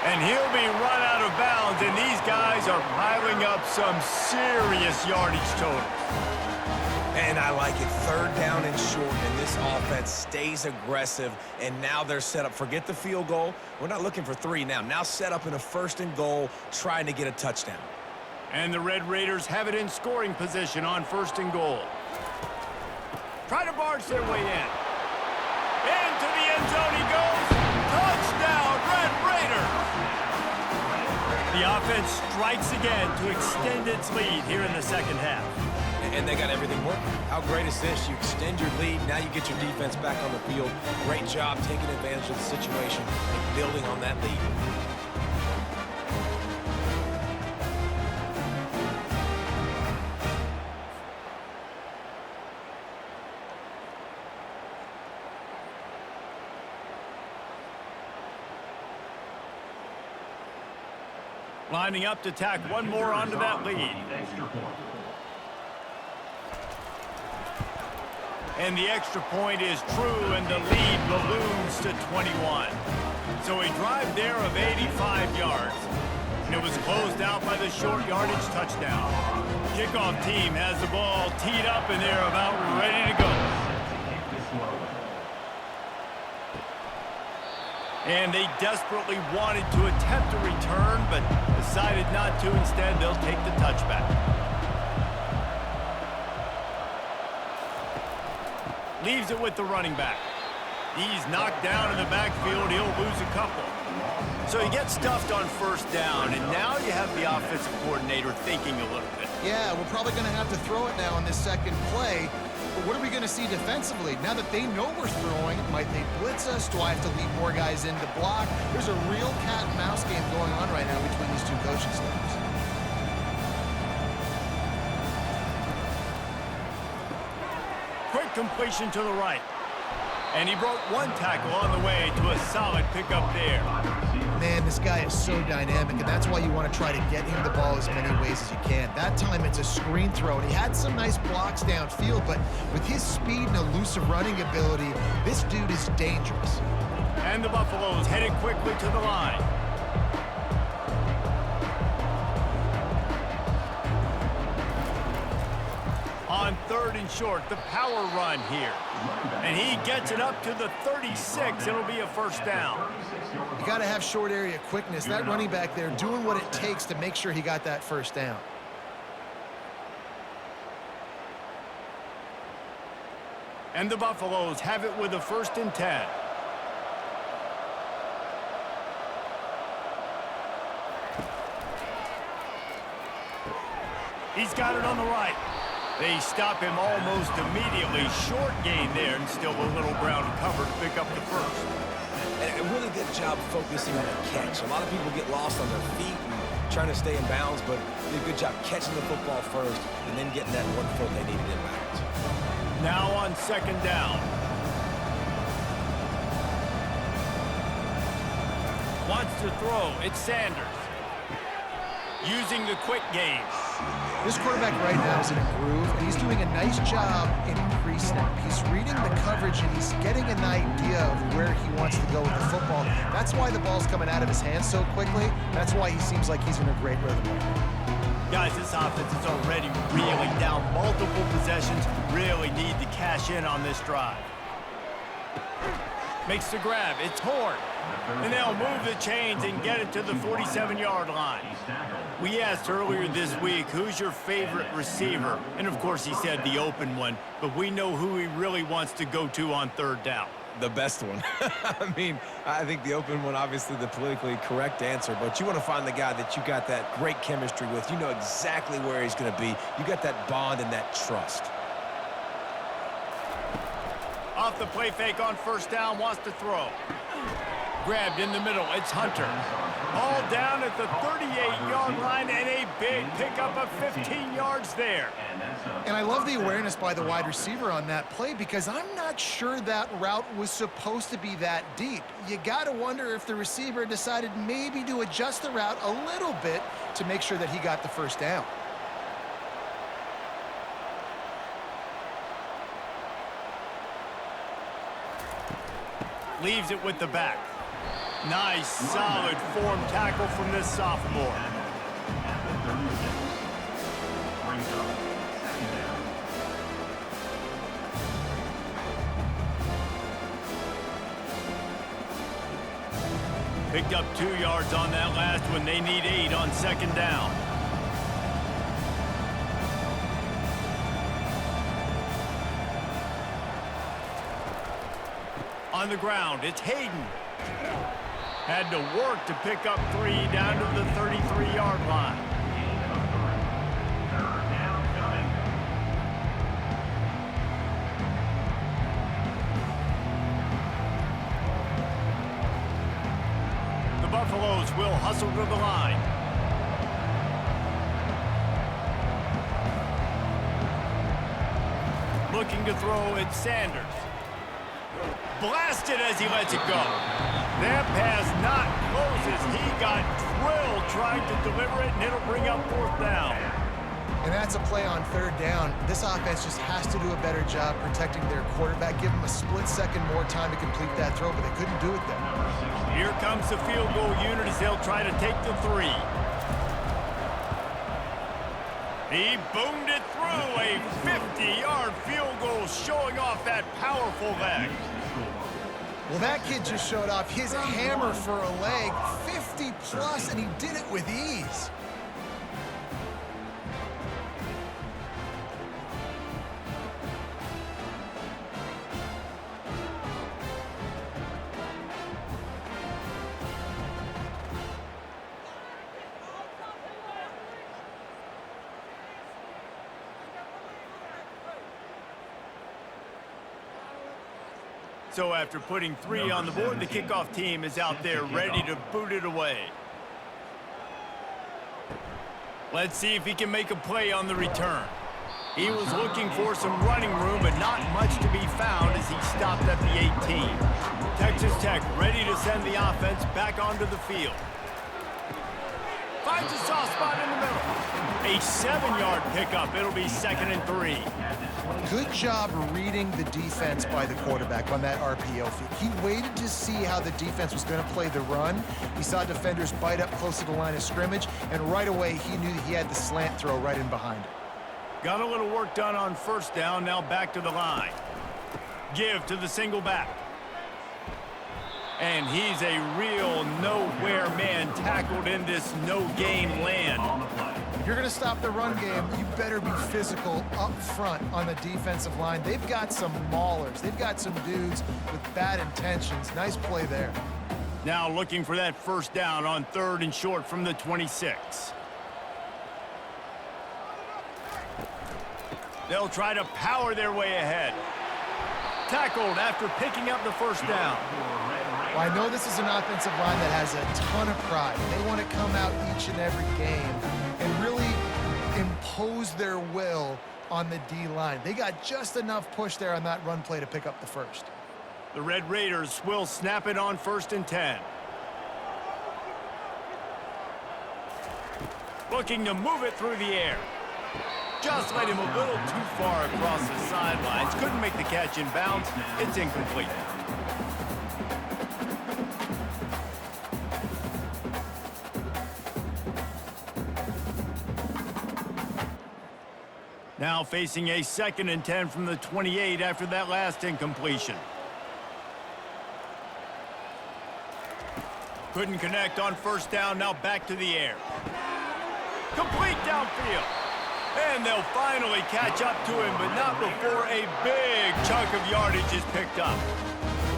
And he'll be run out of bounds, and these guys are piling up some serious yardage totals. And I like it. Third down and short, and this offense stays aggressive, and now they're set up. Forget the field goal. We're not looking for 3 now. Now set up in a 1st and goal, trying to get a touchdown. And the Red Raiders have it in scoring position on 1st and goal. Try to barge their way in. Into the end zone he goes. Touchdown, Red Raiders! The offense strikes again to extend its lead here in the second half. And they got everything working. How great is this? You extend your lead, now you get your defense back on the field. Great job taking advantage of the situation and building on that lead. Lining up to tack one more onto that lead. And the extra point is true, and the lead balloons to 21. So a drive there of 85 yards. And it was closed out by the short yardage touchdown. Kickoff team has the ball teed up, and they're about ready to go. And they desperately wanted to attempt a return, but decided not to. Instead, they'll take the touchback. Leaves it with the running back. He's knocked down in the backfield. He'll lose a couple. So he gets stuffed on 1st down, and now you have the offensive coordinator thinking a little bit. Yeah, we're probably going to have to throw it now on this second play. But what are we going to see defensively? Now that they know we're throwing, might they blitz us? Do I have to lead more guys in to block? There's a real cat and mouse game going on right now between these two coaching staffs. Quick completion to the right. And he broke one tackle on the way to a solid pickup there. Man, this guy is so dynamic, and that's why you want to try to get him the ball as many ways as you can. That time it's a screen throw, and he had some nice blocks downfield, but with his speed and elusive running ability, this dude is dangerous. And the Buffaloes headed quickly to the line. On 3rd and short, the power run here. And he gets it up to the 36. It'll be a 1st down. You got to have short area quickness. That running back there doing what it takes to make sure he got that 1st down. And the Buffaloes have it with a 1st and 10. He's got it on the right. They stop him almost immediately. Short gain there, and still a little ground cover to pick up the 1st. And a really good job focusing on the catch. A lot of people get lost on their feet and trying to stay in bounds, but did a good job catching the football first and then getting that 1 foot they needed in bounds. Now on 2nd down. Wants to throw. It's Sanders. Using the quick game. This quarterback right now is in a groove, and he's doing a nice job in pre-snap. He's reading the coverage, and he's getting an idea of where he wants to go with the football. That's why the ball's coming out of his hands so quickly. That's why he seems like he's in a great rhythm right now. Guys, this offense is already really down multiple possessions. Really need to cash in on this drive. Makes the grab. It's Horn. And they'll move the chains and get it to the 47-yard line. We asked earlier this week, who's your favorite receiver? And, of course, he said the open one. But we know who he really wants to go to on 3rd down. The best one. I mean, I think the open one, obviously the politically correct answer, but you want to find the guy that you got that great chemistry with. You know exactly where he's going to be. You got that bond and that trust. Off the play fake on first down, wants to throw. Grabbed in the middle, it's Hunter. All down at the 38-yard line, and a big pickup of 15 yards there. And I love the awareness by the wide receiver on that play because I'm not sure that route was supposed to be that deep. You got to wonder if the receiver decided maybe to adjust the route a little bit to make sure that he got the first down. Leaves it with the back. Nice, solid form tackle from this sophomore. Picked up 2 yards on that last one. They need 8 on second down. On the ground, it's Hayden. Had to work to pick up 3 down to the 33-yard line. The Buffaloes will hustle to the line. Looking to throw, it's Sanders. Blasted as he lets it go. That pass not closes. He got drilled trying to deliver it, and it'll bring up fourth down. And that's a play on third down. This offense just has to do a better job protecting their quarterback. Give him a split second more time to complete that throw, but they couldn't do it there. Here comes the field goal unit as they'll try to take the 3. He boomed it through. A 50-yard field goal showing off that powerful leg. Well, that kid just showed off his hammer for a leg, 50-plus, and he did it with ease. So after putting 3 on the board, the kickoff team is out there ready to boot it away. Let's see if he can make a play on the return. He was looking for some running room, but not much to be found as he stopped at the 18. Texas Tech ready to send the offense back onto the field. Finds a soft spot in the middle. A 7-yard pickup. It'll be 2nd and 3. Good job reading the defense by the quarterback on that RPO feed. He waited to see how the defense was going to play the run. He saw defenders bite up close to the line of scrimmage, and right away he knew that he had the slant throw right in behind it. Got a little work done on first down. Now back to the line. Give to the single back. And he's a real nowhere man tackled in this no-gain land. If you're going to stop the run game, you better be physical up front on the defensive line. They've got some maulers. They've got some dudes with bad intentions. Nice play there. Now looking for that first down on 3rd and short from the 26. They'll try to power their way ahead. Tackled after picking up the first down. Well, I know this is an offensive line that has a ton of pride. They want to come out each and every game and really impose their will on the D-line. They got just enough push there on that run play to pick up the first. The Red Raiders will snap it on 1st and 10. Looking to move it through the air. Just led him a little too far across the sidelines. Couldn't make the catch in bounds. It's incomplete. Now facing a 2nd and 10 from the 28 after that last incompletion. Couldn't connect on first down. Now back to the air. Complete downfield. And they'll finally catch up to him, but not before a big chunk of yardage is picked up.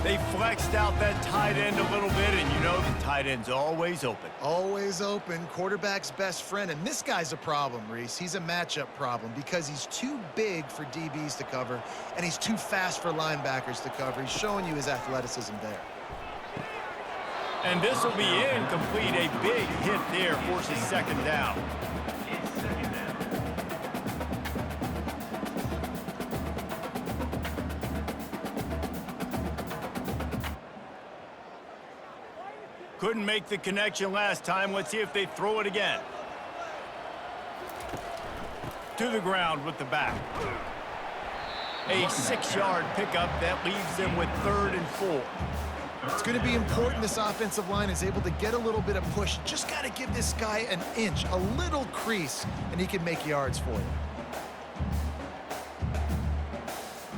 They flexed out that tight end a little bit, and you know the tight end's always open. Always open, quarterback's best friend. And this guy's a problem, Reese. He's a matchup problem because he's too big for DBs to cover, and he's too fast for linebackers to cover. He's showing you his athleticism there. And this will be incomplete. A big hit there forces second down. Couldn't make the connection last time. Let's see if they throw it again. To the ground with the back. A 6-yard pickup that leaves them with 3rd and 4. It's going to be important this offensive line is able to get a little bit of push. Just got to give this guy an inch, a little crease, and he can make yards for you.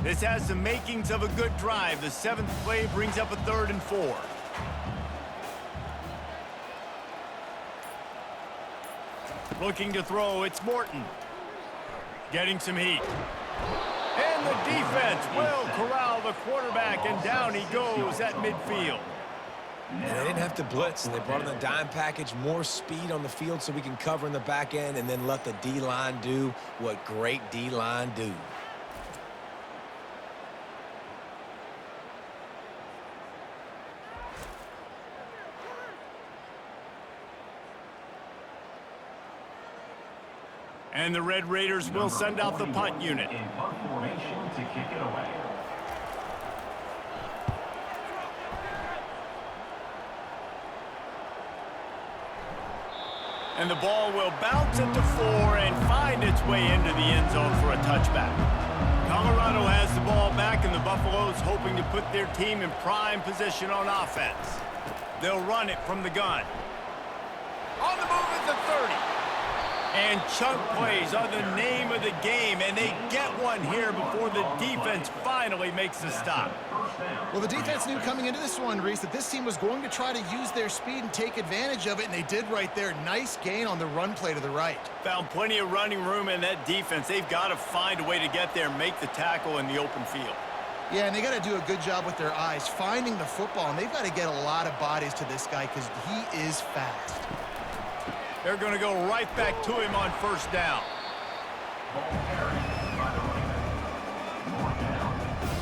This has the makings of a good drive. The 7th play brings up a 3rd and 4. Looking to throw, it's Morton. Getting some heat. And the defense will corral the quarterback, and down he goes at midfield. And they didn't have to blitz. They brought in the dime package, more speed on the field so we can cover in the back end and then let the D-line do what great D-line do. And the Red Raiders will send out the punt unit. In punt formation to kick it away. And the ball will bounce at the 4 and find its way into the end zone for a touchback. Colorado has the ball back, and the Buffaloes hoping to put their team in prime position on offense. They'll run it from the gun. On the move at the 30. And chunk plays are the name of the game, and they get one here before the defense finally makes the stop. Well, the defense knew coming into this one, Reese, that this team was going to try to use their speed and take advantage of it, and they did right there. Nice gain on the run play to the right. Found plenty of running room in that defense. They've got to find a way to get there and make the tackle in the open field. Yeah, and they got to do a good job with their eyes, finding the football, and they've got to get a lot of bodies to this guy because he is fast. They're going to go right back to him on first down. Ball carried by the running back. More down at the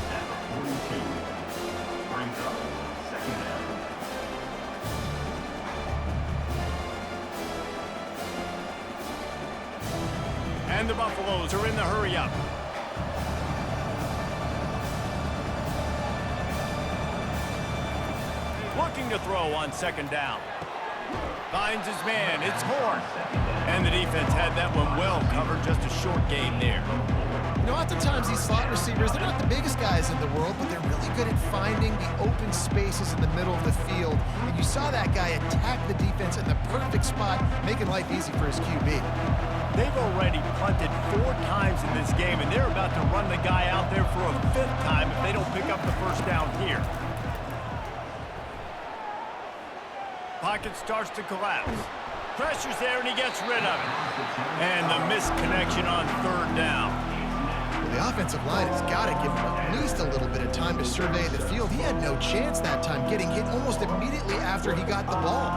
42. Brings up second down. And the Buffaloes are in the hurry-up. Looking to throw on second down. Finds his man. It's Horn. And the defense had that one well covered. Just a short gain there. You know, oftentimes these slot receivers, they're not the biggest guys in the world, but they're really good at finding the open spaces in the middle of the field. And you saw that guy attack the defense in the perfect spot, making life easy for his QB. They've already punted 4 times in this game, and they're about to run the guy out there for a 5th time if they don't pick up the first down here. Pocket starts to collapse. Pressure's there, and he gets rid of it. And the missed connection on 3rd down. Well, the offensive line has got to give him at least a little bit of time to survey the field. He had no chance that time, getting hit almost immediately after he got the ball.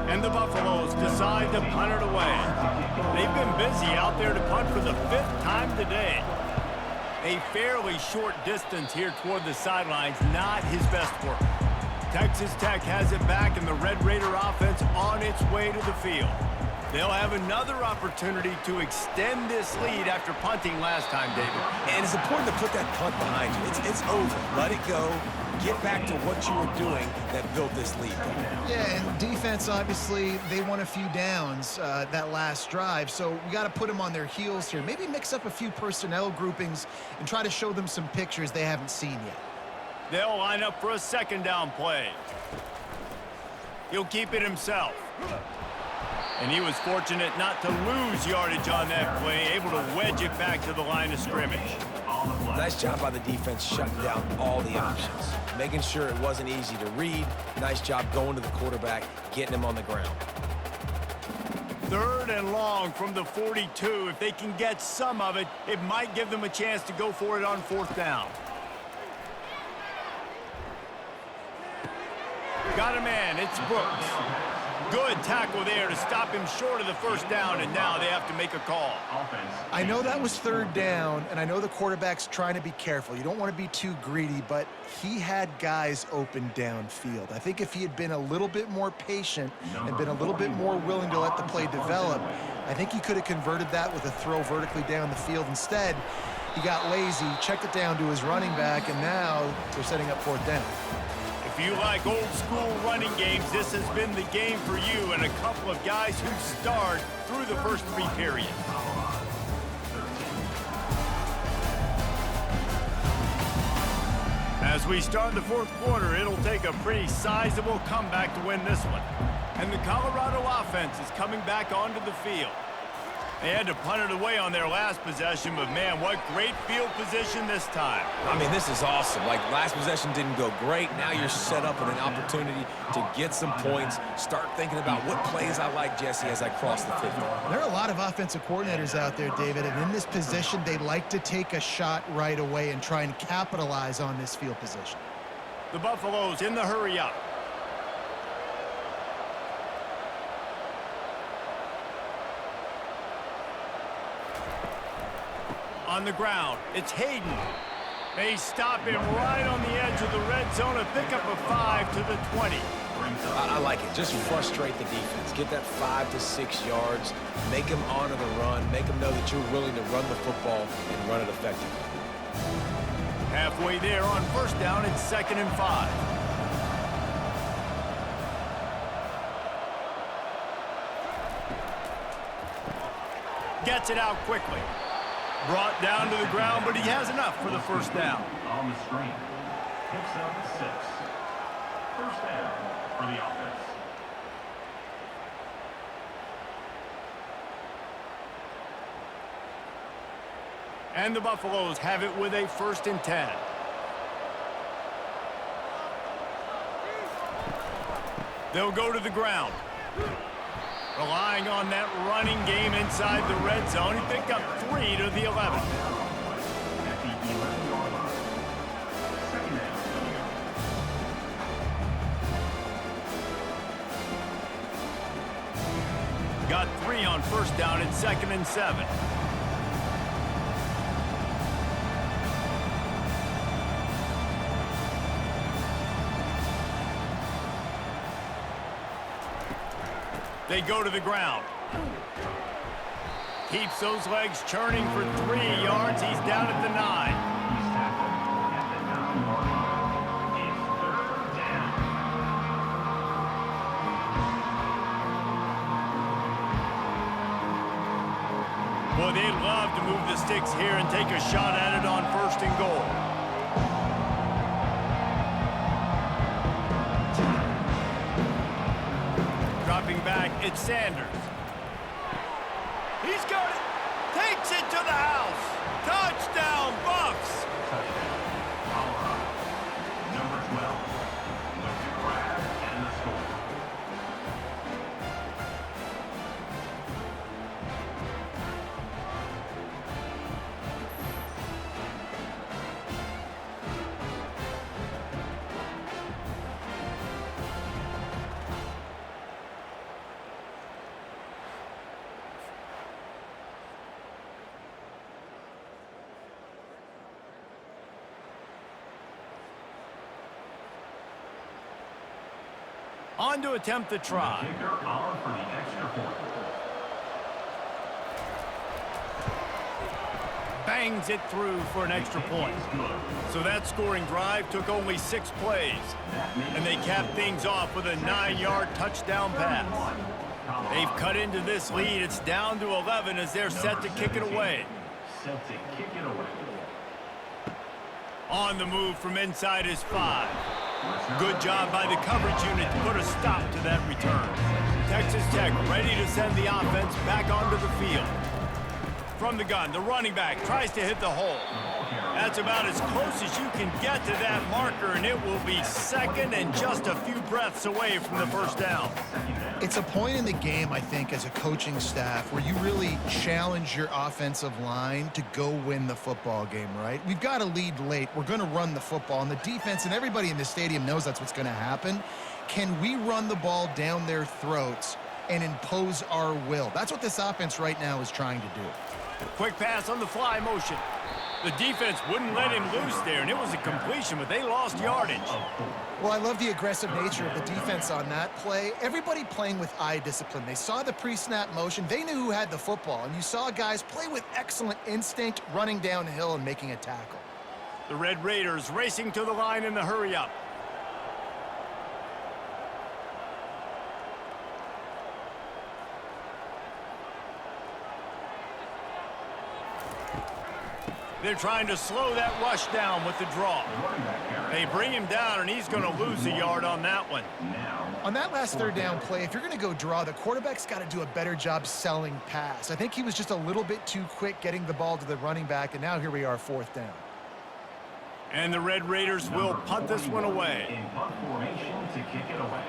And the Buffaloes decide to punt it away. They've been busy out there to punt for the 5th time today. A fairly short distance here toward the sidelines, not his best work. Texas Tech has it back, and the Red Raider offense on its way to the field. They'll have another opportunity to extend this lead after punting last time, David. And it's important to put that punt behind you. It's over. Let it go. Get back to what you were doing that built this lead. Yeah, and defense, obviously, they won a few downs that last drive, so we got to put them on their heels here. Maybe mix up a few personnel groupings and try to show them some pictures they haven't seen yet. They'll line up for a second down play. He'll keep it himself. And he was fortunate not to lose yardage on that play, able to wedge it back to the line of scrimmage. Nice job by the defense shutting down all the options, making sure it wasn't easy to read. Nice job going to the quarterback, getting him on the ground. 3rd and long from the 42. If they can get some of it, it might give them a chance to go for it on 4th down. Got a man, it's Brooks. Good tackle there to stop him short of the 1st down, and now they have to make a call. I know that was 3rd down, and I know the quarterback's trying to be careful. You don't want to be too greedy, but he had guys open downfield. I think if he had been a little bit more patient and been a little bit more willing to let the play develop, I think he could have converted that with a throw vertically down the field. Instead, he got lazy, checked it down to his running back, and now they're setting up 4th down. If you like old-school running games, this has been the game for you and a couple of guys who starred through the first 3 periods. As we start the 4th quarter, it'll take a pretty sizable comeback to win this one. And the Colorado offense is coming back onto the field. They had to punt it away on their last possession, but man, what great field position this time. I mean, this is awesome. Like, last possession didn't go great. Now you're set up with an opportunity to get some points. Start thinking about what plays I like, Jesse, as I cross the 50. There are a lot of offensive coordinators out there, David, and in this position, they like to take a shot right away and try and capitalize on this field position. The Buffaloes in the hurry up. On the ground, it's Hayden. They stop him right on the edge of the red zone and pick up a 5 to the 20. I like it. Just frustrate the defense. Get that 5 to 6 yards. Make them honor the run. Make them know that you're willing to run the football and run it effectively. Halfway there on 1st down, it's 2nd and 5. Gets it out quickly. Brought down to the ground, but he has enough for the 1st down. On the screen. Picks up 6. 1st down for the offense. And the Buffaloes have it with a 1st and 10. They'll go to the ground. Relying on that running game inside the red zone. He picked up 3 to the 11. At the 11-yard line. 2nd down. Got 3 on 1st down and 2nd and 7. They go to the ground. Keeps those legs churning for 3 yards. He's down at the 9. He's tackled at the 9-yard line. It's 3rd down. Boy, they'd love to move the sticks here and take a shot at it on 1st and goal. Dropping back, it's Sanders. He's got it. Takes it to the house. Touchdown, Bucks. Touchdown. Colorado. Number 12. With the grab and the score. On to attempt the try. Kicker on for the extra point. Bangs it through for an extra point. So that scoring drive took only 6 plays. And they capped things off with a 9-yard touchdown pass. They've cut into this lead. It's down to 11 as they're set to kick it away. Set to kick it away. On the move from inside his 5. Good job by the coverage unit to put a stop to that return. Texas Tech ready to send the offense back onto the field. From the gun, the running back tries to hit the hole. That's about as close as you can get to that marker, and it will be second and just a few breaths away from the first down. It's a point in the game, I think, as a coaching staff where you really challenge your offensive line to go win the football game, right? We've got a lead late. We're going to run the football, and the defense and everybody in the stadium knows that's what's going to happen. Can we run the ball down their throats and impose our will? That's what this offense right now is trying to do. Quick pass on the fly motion. The defense wouldn't let him loose there, and it was a completion, but they lost yardage. Well, I love the aggressive nature of the defense on that play. Everybody playing with eye discipline. They saw the pre-snap motion. They knew who had the football, and you saw guys play with excellent instinct, running downhill and making a tackle. The Red Raiders racing to the line in the hurry-up. They're trying to slow that rush down with the draw. They bring him down, and he's going to lose a yard on that one. On that last third down play, if you're going to go draw, the quarterback's got to do a better job selling pass. I think he was just a little bit too quick getting the ball to the running back, and now here we are, fourth down. And the Red Raiders will punt this one away. In punt formation to kick it away.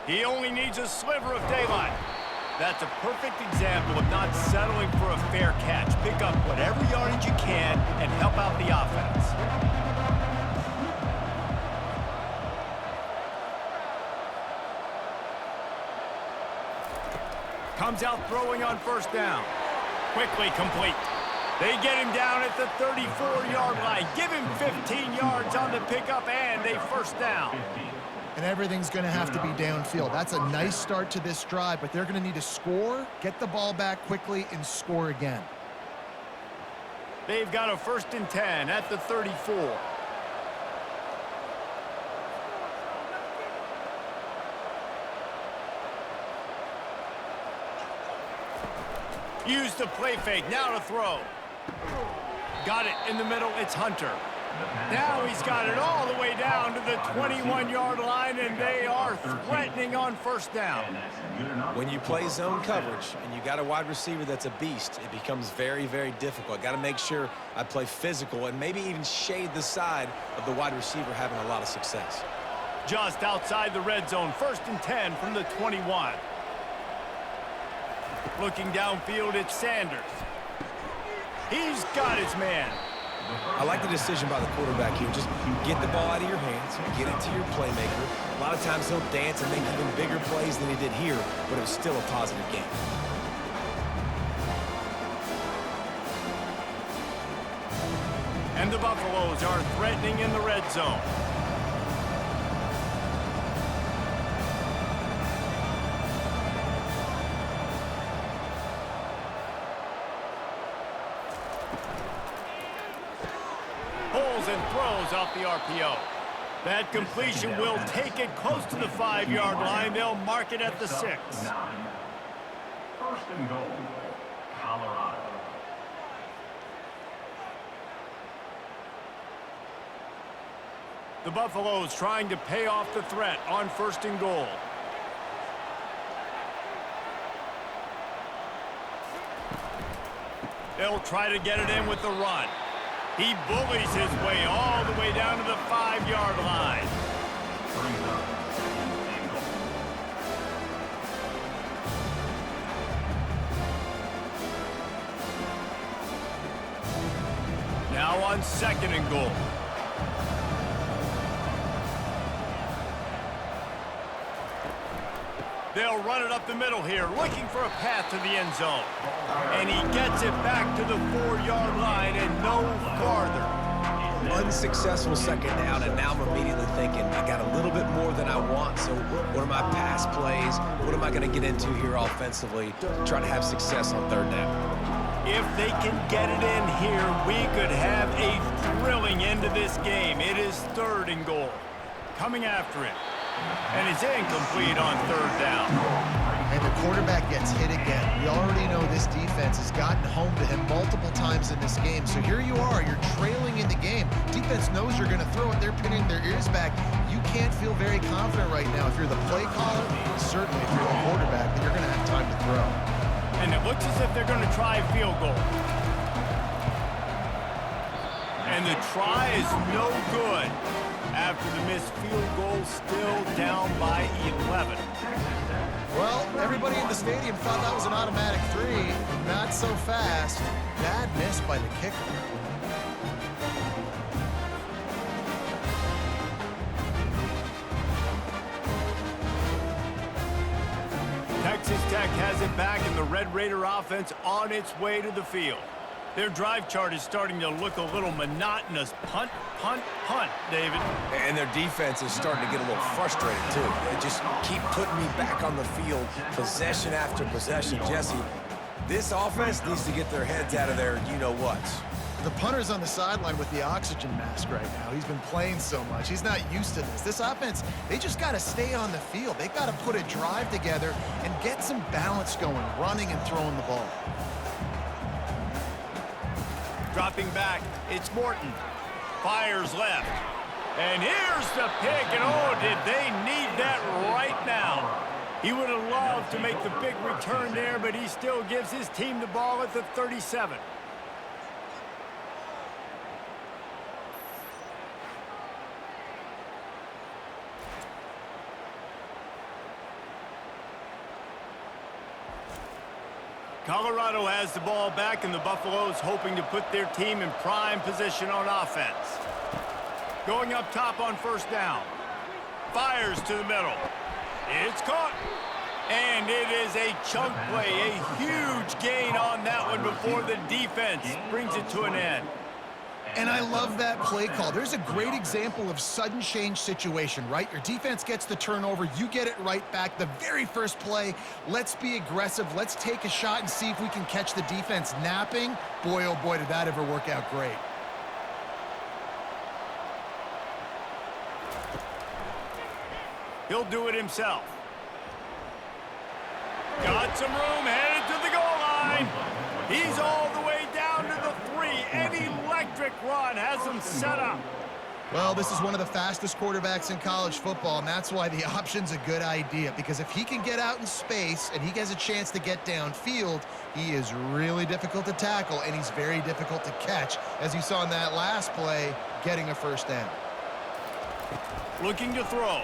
He only needs a sliver of daylight. That's a perfect example of not settling for a fair catch. Pick up whatever yardage you can and help out the offense. Comes out throwing on first down. Quickly complete. They get him down at the 34-yard line. Give him 15 yards on the pickup and a first down. And everything's going to have to be downfield. That's a nice start to this drive, but they're going to need to score, get the ball back quickly, and score again. They've got a 1st and 10 at the 34. Use the play fake, now to throw. Got it in the middle, it's Hunter. Now he's got it all the way down to the 21-yard line, and they are threatening on first down. When you play zone coverage and you got a wide receiver that's a beast, it becomes very, very difficult. Got to make sure I play physical and maybe even shade the side of the wide receiver having a lot of success. Just outside the red zone, 1st and 10 from the 21. Looking downfield, it's Sanders. He's got his man. I like the decision by the quarterback here. Just get the ball out of your hands, get it to your playmaker. A lot of times he'll dance and make even bigger plays than he did here, but it was still a positive game. And the Buffaloes are threatening in the red zone. Pulls and throws off the RPO. That completion will take it close to the 5-yard line. They'll mark it at the 6. 9. 1st and goal, Colorado. The Buffaloes trying to pay off the threat on 1st and goal. They'll try to get it in with the run. He bullies his way all the way down to the 5-yard line. Brings up 2nd and goal. Now on 2nd and goal. They'll run it up the middle here, looking for a path to the end zone. And he gets it back to the 4-yard line and no farther. Unsuccessful 2nd down, and now I'm immediately thinking, I got a little bit more than I want, so what are my pass plays? What am I going to get into here offensively to try to have success on 3rd down? If they can get it in here, we could have a thrilling end to this game. It is 3rd and goal. Coming after it. And it's incomplete on 3rd down. And the quarterback gets hit again. We already know this defense has gotten home to him multiple times in this game. So here you are, you're trailing in the game. Defense knows you're going to throw it. They're pinning their ears back. You can't feel very confident right now if you're the play caller, certainly if you're the quarterback, that you're going to have time to throw. And it looks as if they're going to try a field goal. And the try is no good after the missed field goal, still down by 11. Well, everybody in the stadium thought that was an automatic 3. Not so fast. Bad miss by the kicker. Texas Tech has it back, and the Red Raider offense on its way to the field. Their drive chart is starting to look a little monotonous. Punt, punt, punt, David. And their defense is starting to get a little frustrated, too. They just keep putting me back on the field, possession after possession. Jesse, this offense needs to get their heads out of their you-know-whats. The punter's on the sideline with the oxygen mask right now. He's been playing so much. He's not used to this. This offense, they just got to stay on the field. They've got to put a drive together and get some balance going, running and throwing the ball. Dropping back, it's Morton. Fires left. And here's the pick, and oh, did they need that right now. He would have loved to make the big return there, but he still gives his team the ball at the 37. Colorado has the ball back, and the Buffaloes hoping to put their team in prime position on offense. Going up top on first down. Fires to the middle. It's caught. And it is a chunk play, a huge gain on that one before the defense brings it to an end. And I love that play call. There's a great example of sudden change situation, right? Your defense gets the turnover. You get it right back. The very first play, let's be aggressive. Let's take a shot and see if we can catch the defense napping. Boy, oh boy, did that ever work out great. He'll do it himself. Got some room, headed to the goal line. He's all the way down to the 3. An electric run has him set up. Well, this is one of the fastest quarterbacks in college football, and that's why the option's a good idea, because if he can get out in space and he gets a chance to get downfield, he is really difficult to tackle, and he's very difficult to catch, as you saw in that last play, getting a first down. Looking to throw.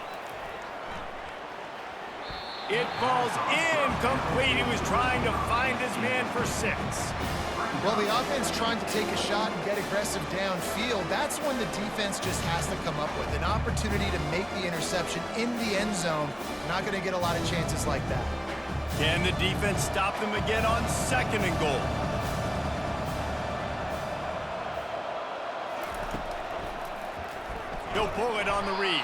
It falls incomplete. He was trying to find his man for 6. Well, the offense trying to take a shot and get aggressive downfield. That's when the defense just has to come up with an opportunity to make the interception in the end zone. Not going to get a lot of chances like that. Can the defense stop them again on 2nd and goal? He'll pull it on the read.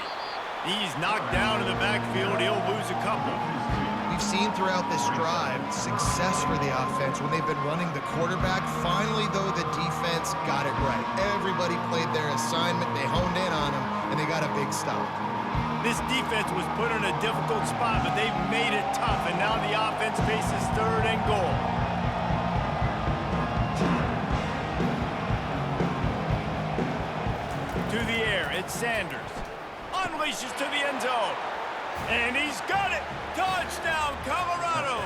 He's knocked down in the backfield. He'll lose a couple. We've seen throughout this drive success for the offense when they've been running the quarterback. Finally, though, the defense got it right. Everybody played their assignment. They honed in on them, and they got a big stop. This defense was put in a difficult spot, but they've made it tough, and now the offense faces 3rd and goal. To the air, it's Sanders. Unleashes to the end zone. And he's got it. Touchdown, Colorado.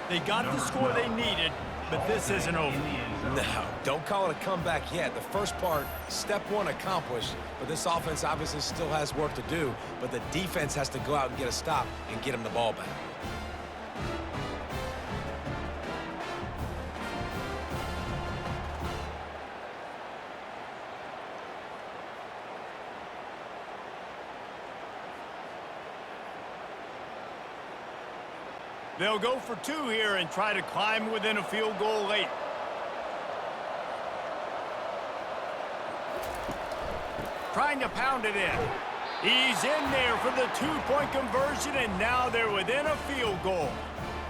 They got the score they needed, but this isn't over. No, don't call it a comeback yet. The first part, step 1 accomplished, but this offense obviously still has work to do, but the defense has to go out and get a stop and get him the ball back. They'll go for 2 here and try to climb within a field goal late. Trying to pound it in. He's in there for the 2-point conversion, and now they're within a field goal.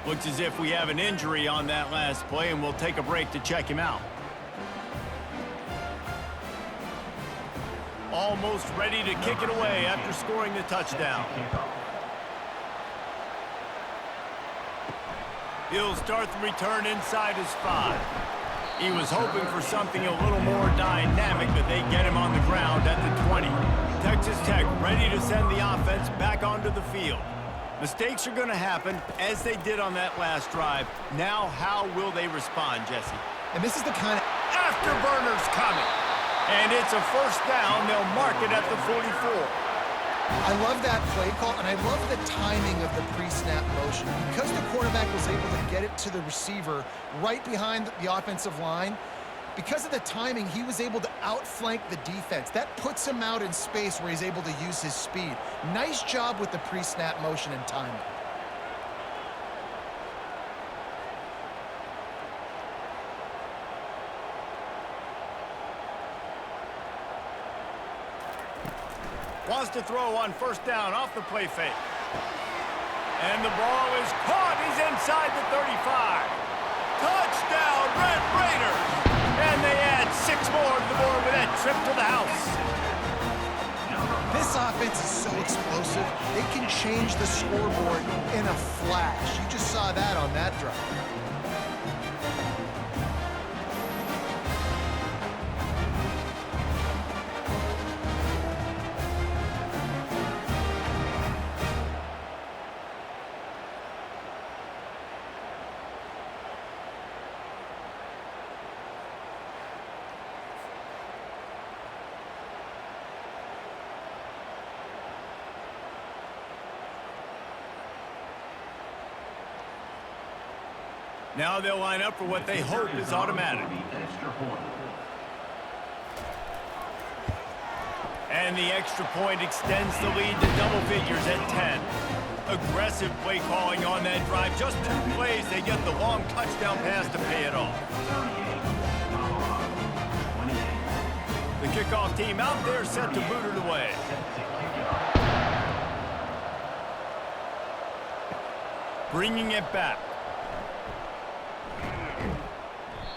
Looks as if we have an injury on that last play, and we'll take a break to check him out. Almost ready to kick it away after scoring the touchdown. He'll start the return inside his 5. He was hoping for something a little more dynamic, but they get him on the ground at the 20. Texas Tech ready to send the offense back onto the field. Mistakes are going to happen, as they did on that last drive. Now, how will they respond, Jesse? And this is the kind of... Afterburners coming. And it's a first down. They'll mark it at the 44. I love that play call, and I love the timing of the pre-snap motion. Because the quarterback was able to get it to the receiver right behind the offensive line, because of the timing, he was able to outflank the defense. That puts him out in space where he's able to use his speed. Nice job with the pre-snap motion and timing. Wants to throw on first down off the play fake. And the ball is caught. He's inside the 35. Touchdown, Red Raiders! And they add 6 more to the board with that trip to the house. This offense is so explosive, they can change the scoreboard in a flash. You just saw that on that drive. Now they'll line up for what they hope is automatic. And the extra point extends the lead to double figures at 10. Aggressive play calling on that drive. Just 2 plays, they get the long touchdown pass to pay it off. The kickoff team out there set to boot it away. Bringing it back.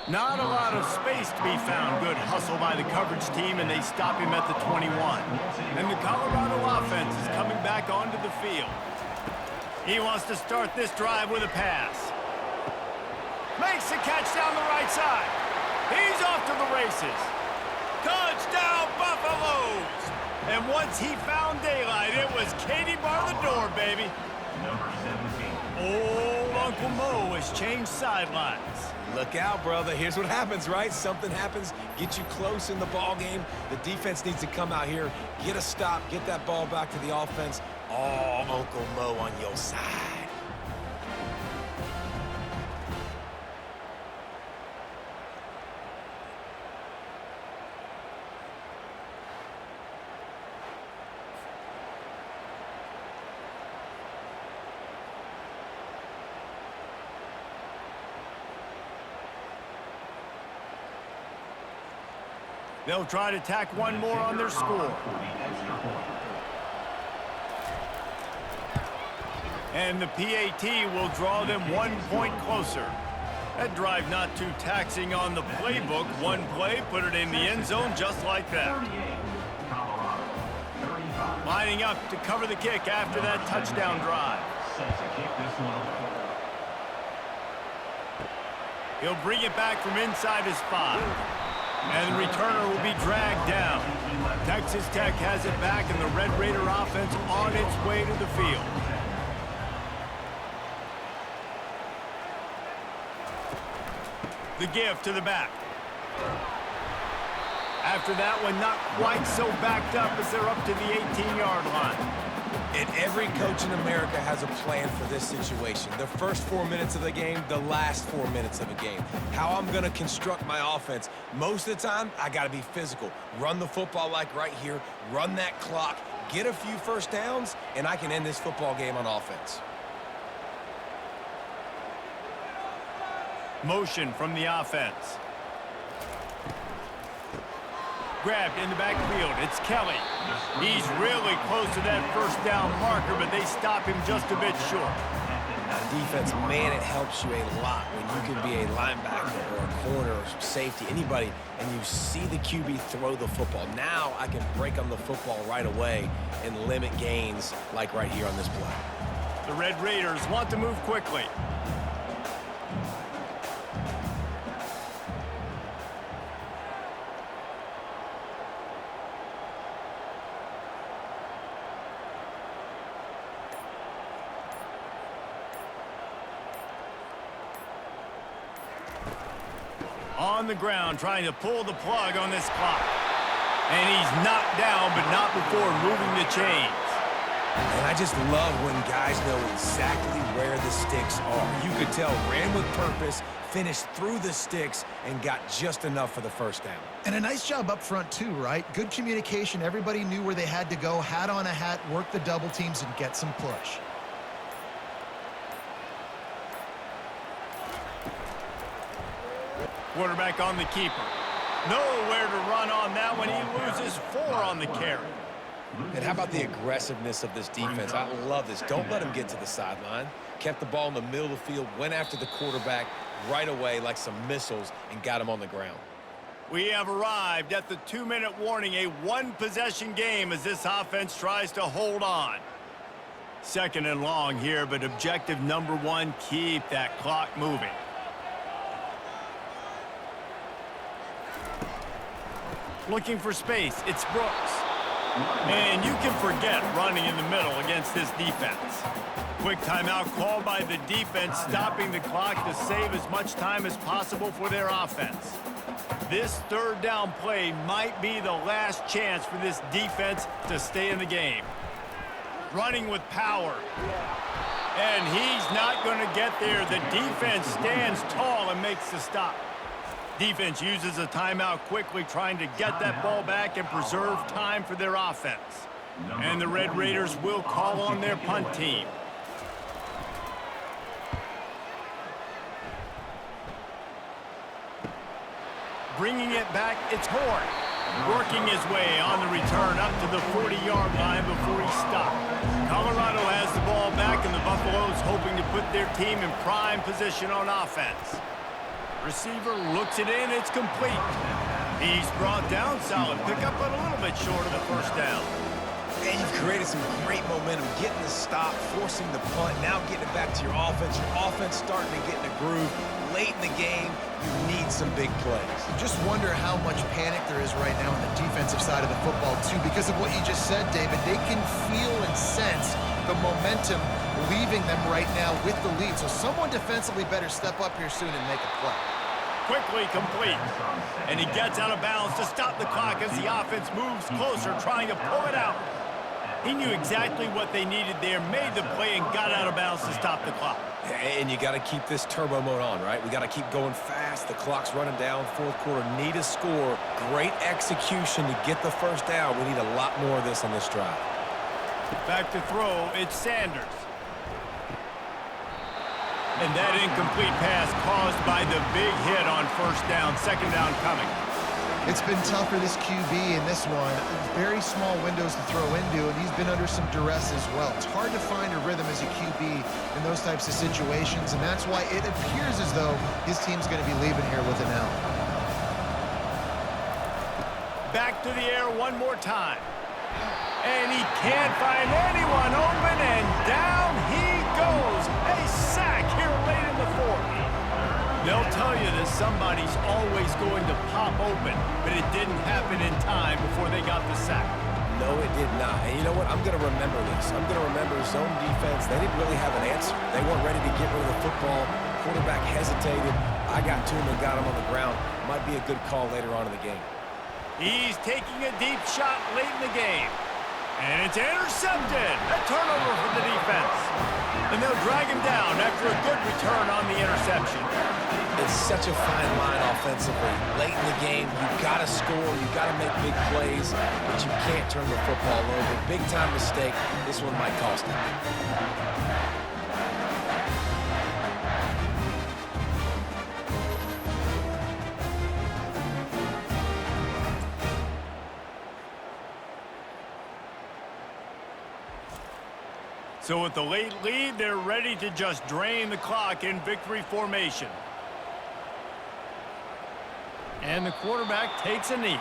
Not a lot of space to be found. Good hustle by the coverage team, and they stop him at the 21. And the Colorado offense is coming back onto the field. He wants to start this drive with a pass. Makes the catch down the right side. He's off to the races. Touchdown, Buffaloes! And once he found daylight, it was Katie bar the door, baby. Number 17. Old Uncle Mo has changed sidelines. Look out, brother. Here's what happens, right? Something happens, get you close in the ball game. The defense needs to come out here, get a stop, get that ball back to the offense. Oh, Uncle Mo on your side. They'll try to tack one more on their score. And the PAT will draw them 1 point closer. That drive not too taxing on the playbook. One play, put it in the end zone just like that. Lining up to cover the kick after that touchdown drive. He'll bring it back from inside his 5. And the returner will be dragged down. Texas Tech has it back, and the Red Raider offense on its way to the field. The give to the back. After that one, not quite so backed up as they're up to the 18-yard line. And every coach in America has a plan for this situation. The first 4 minutes of the game, the last 4 minutes of a game. How I'm going to construct my offense. Most of the time, I got to be physical. Run the football like right here. Run that clock. Get a few first downs, and I can end this football game on offense. Motion from the offense. Grabbed in the backfield. It's Kelly. He's really close to that first down marker, but they stop him just a bit short. Defense, man, it helps you a lot when you can be a linebacker or a corner or safety, anybody, and you see the QB throw the football. Now I can break on the football right away and limit gains like right here on this play. The Red Raiders want to move quickly. On the ground, trying to pull the plug on this clock. And he's knocked down, but not before moving the chains. And I just love when guys know exactly where the sticks are. You could tell ran with purpose, finished through the sticks, and got just enough for the first down. And a nice job up front too, right? Good communication. Everybody knew where they had to go, hat on a hat, work the double teams, and get some push. Quarterback on the keeper. Nowhere to run on that one. He loses 4 on the carry. And how about the aggressiveness of this defense? I love this. Don't let him get to the sideline. Kept the ball in the middle of the field, went after the quarterback right away like some missiles, and got him on the ground. We have arrived at the 2-minute warning, a one-possession game as this offense tries to hold on. 2nd and long here, but objective number 1, keep that clock moving. Looking for space, it's Brooks. And you can forget running in the middle against this defense. Quick timeout called by the defense, stopping the clock to save as much time as possible for their offense. This 3rd down play might be the last chance for this defense to stay in the game. Running with power. And he's not going to get there. The defense stands tall and makes the stop. Defense uses a timeout quickly, trying to get that ball back and preserve time for their offense. And the Red Raiders will call on their punt team. Bringing it back, it's Horn. Working his way on the return up to the 40-yard line before he stopped. Colorado has the ball back, and the Buffaloes hoping to put their team in prime position on offense. Receiver looks it in, it's complete. He's brought down, solid pickup, but a little bit short of the first down. And you've created some great momentum, getting the stop, forcing the punt, now getting it back to your offense. Your offense starting to get in a groove. Late in the game, you need some big plays. Just wonder how much panic there is right now on the defensive side of the football, too, because of what you just said, David. They can feel and sense the momentum leaving them right now with the lead. So someone defensively better step up here soon and make a play. Quickly complete. And he gets out of bounds to stop the clock as the offense moves closer, trying to pull it out. He knew exactly what they needed there, made the play, and got out of bounds to stop the clock. And you got to keep this turbo mode on, right? We got to keep going fast. The clock's running down. 4th quarter, need a score. Great execution to get the first down. We need a lot more of this on this drive. Back to throw, it's Sanders. And that incomplete pass caused by the big hit on first down, 2nd down coming. It's been tough for this QB in this one. Very small windows to throw into, and he's been under some duress as well. It's hard to find a rhythm as a QB in those types of situations, and that's why it appears as though his team's going to be leaving here with an L. Back to the air one more time. And he can't find anyone open, and down he goes. A sack here late in the 4th. They'll tell you that somebody's always going to pop open, but it didn't happen in time before they got the sack. No, it did not. And you know what? I'm going to remember this. I'm going to remember zone defense. They didn't really have an answer. They weren't ready to get rid of the football. Quarterback hesitated. I got to him and got him on the ground. Might be a good call later on in the game. He's taking a deep shot late in the game. And it's intercepted. A turnover for the defense. And they'll drag him down after a good return on the interception. It's such a fine line offensively. Late in the game, you've got to score, you've got to make big plays, but you can't turn the football over. Big-time mistake. This one might cost him. So with the late lead, they're ready to just drain the clock in victory formation. And the quarterback takes a knee.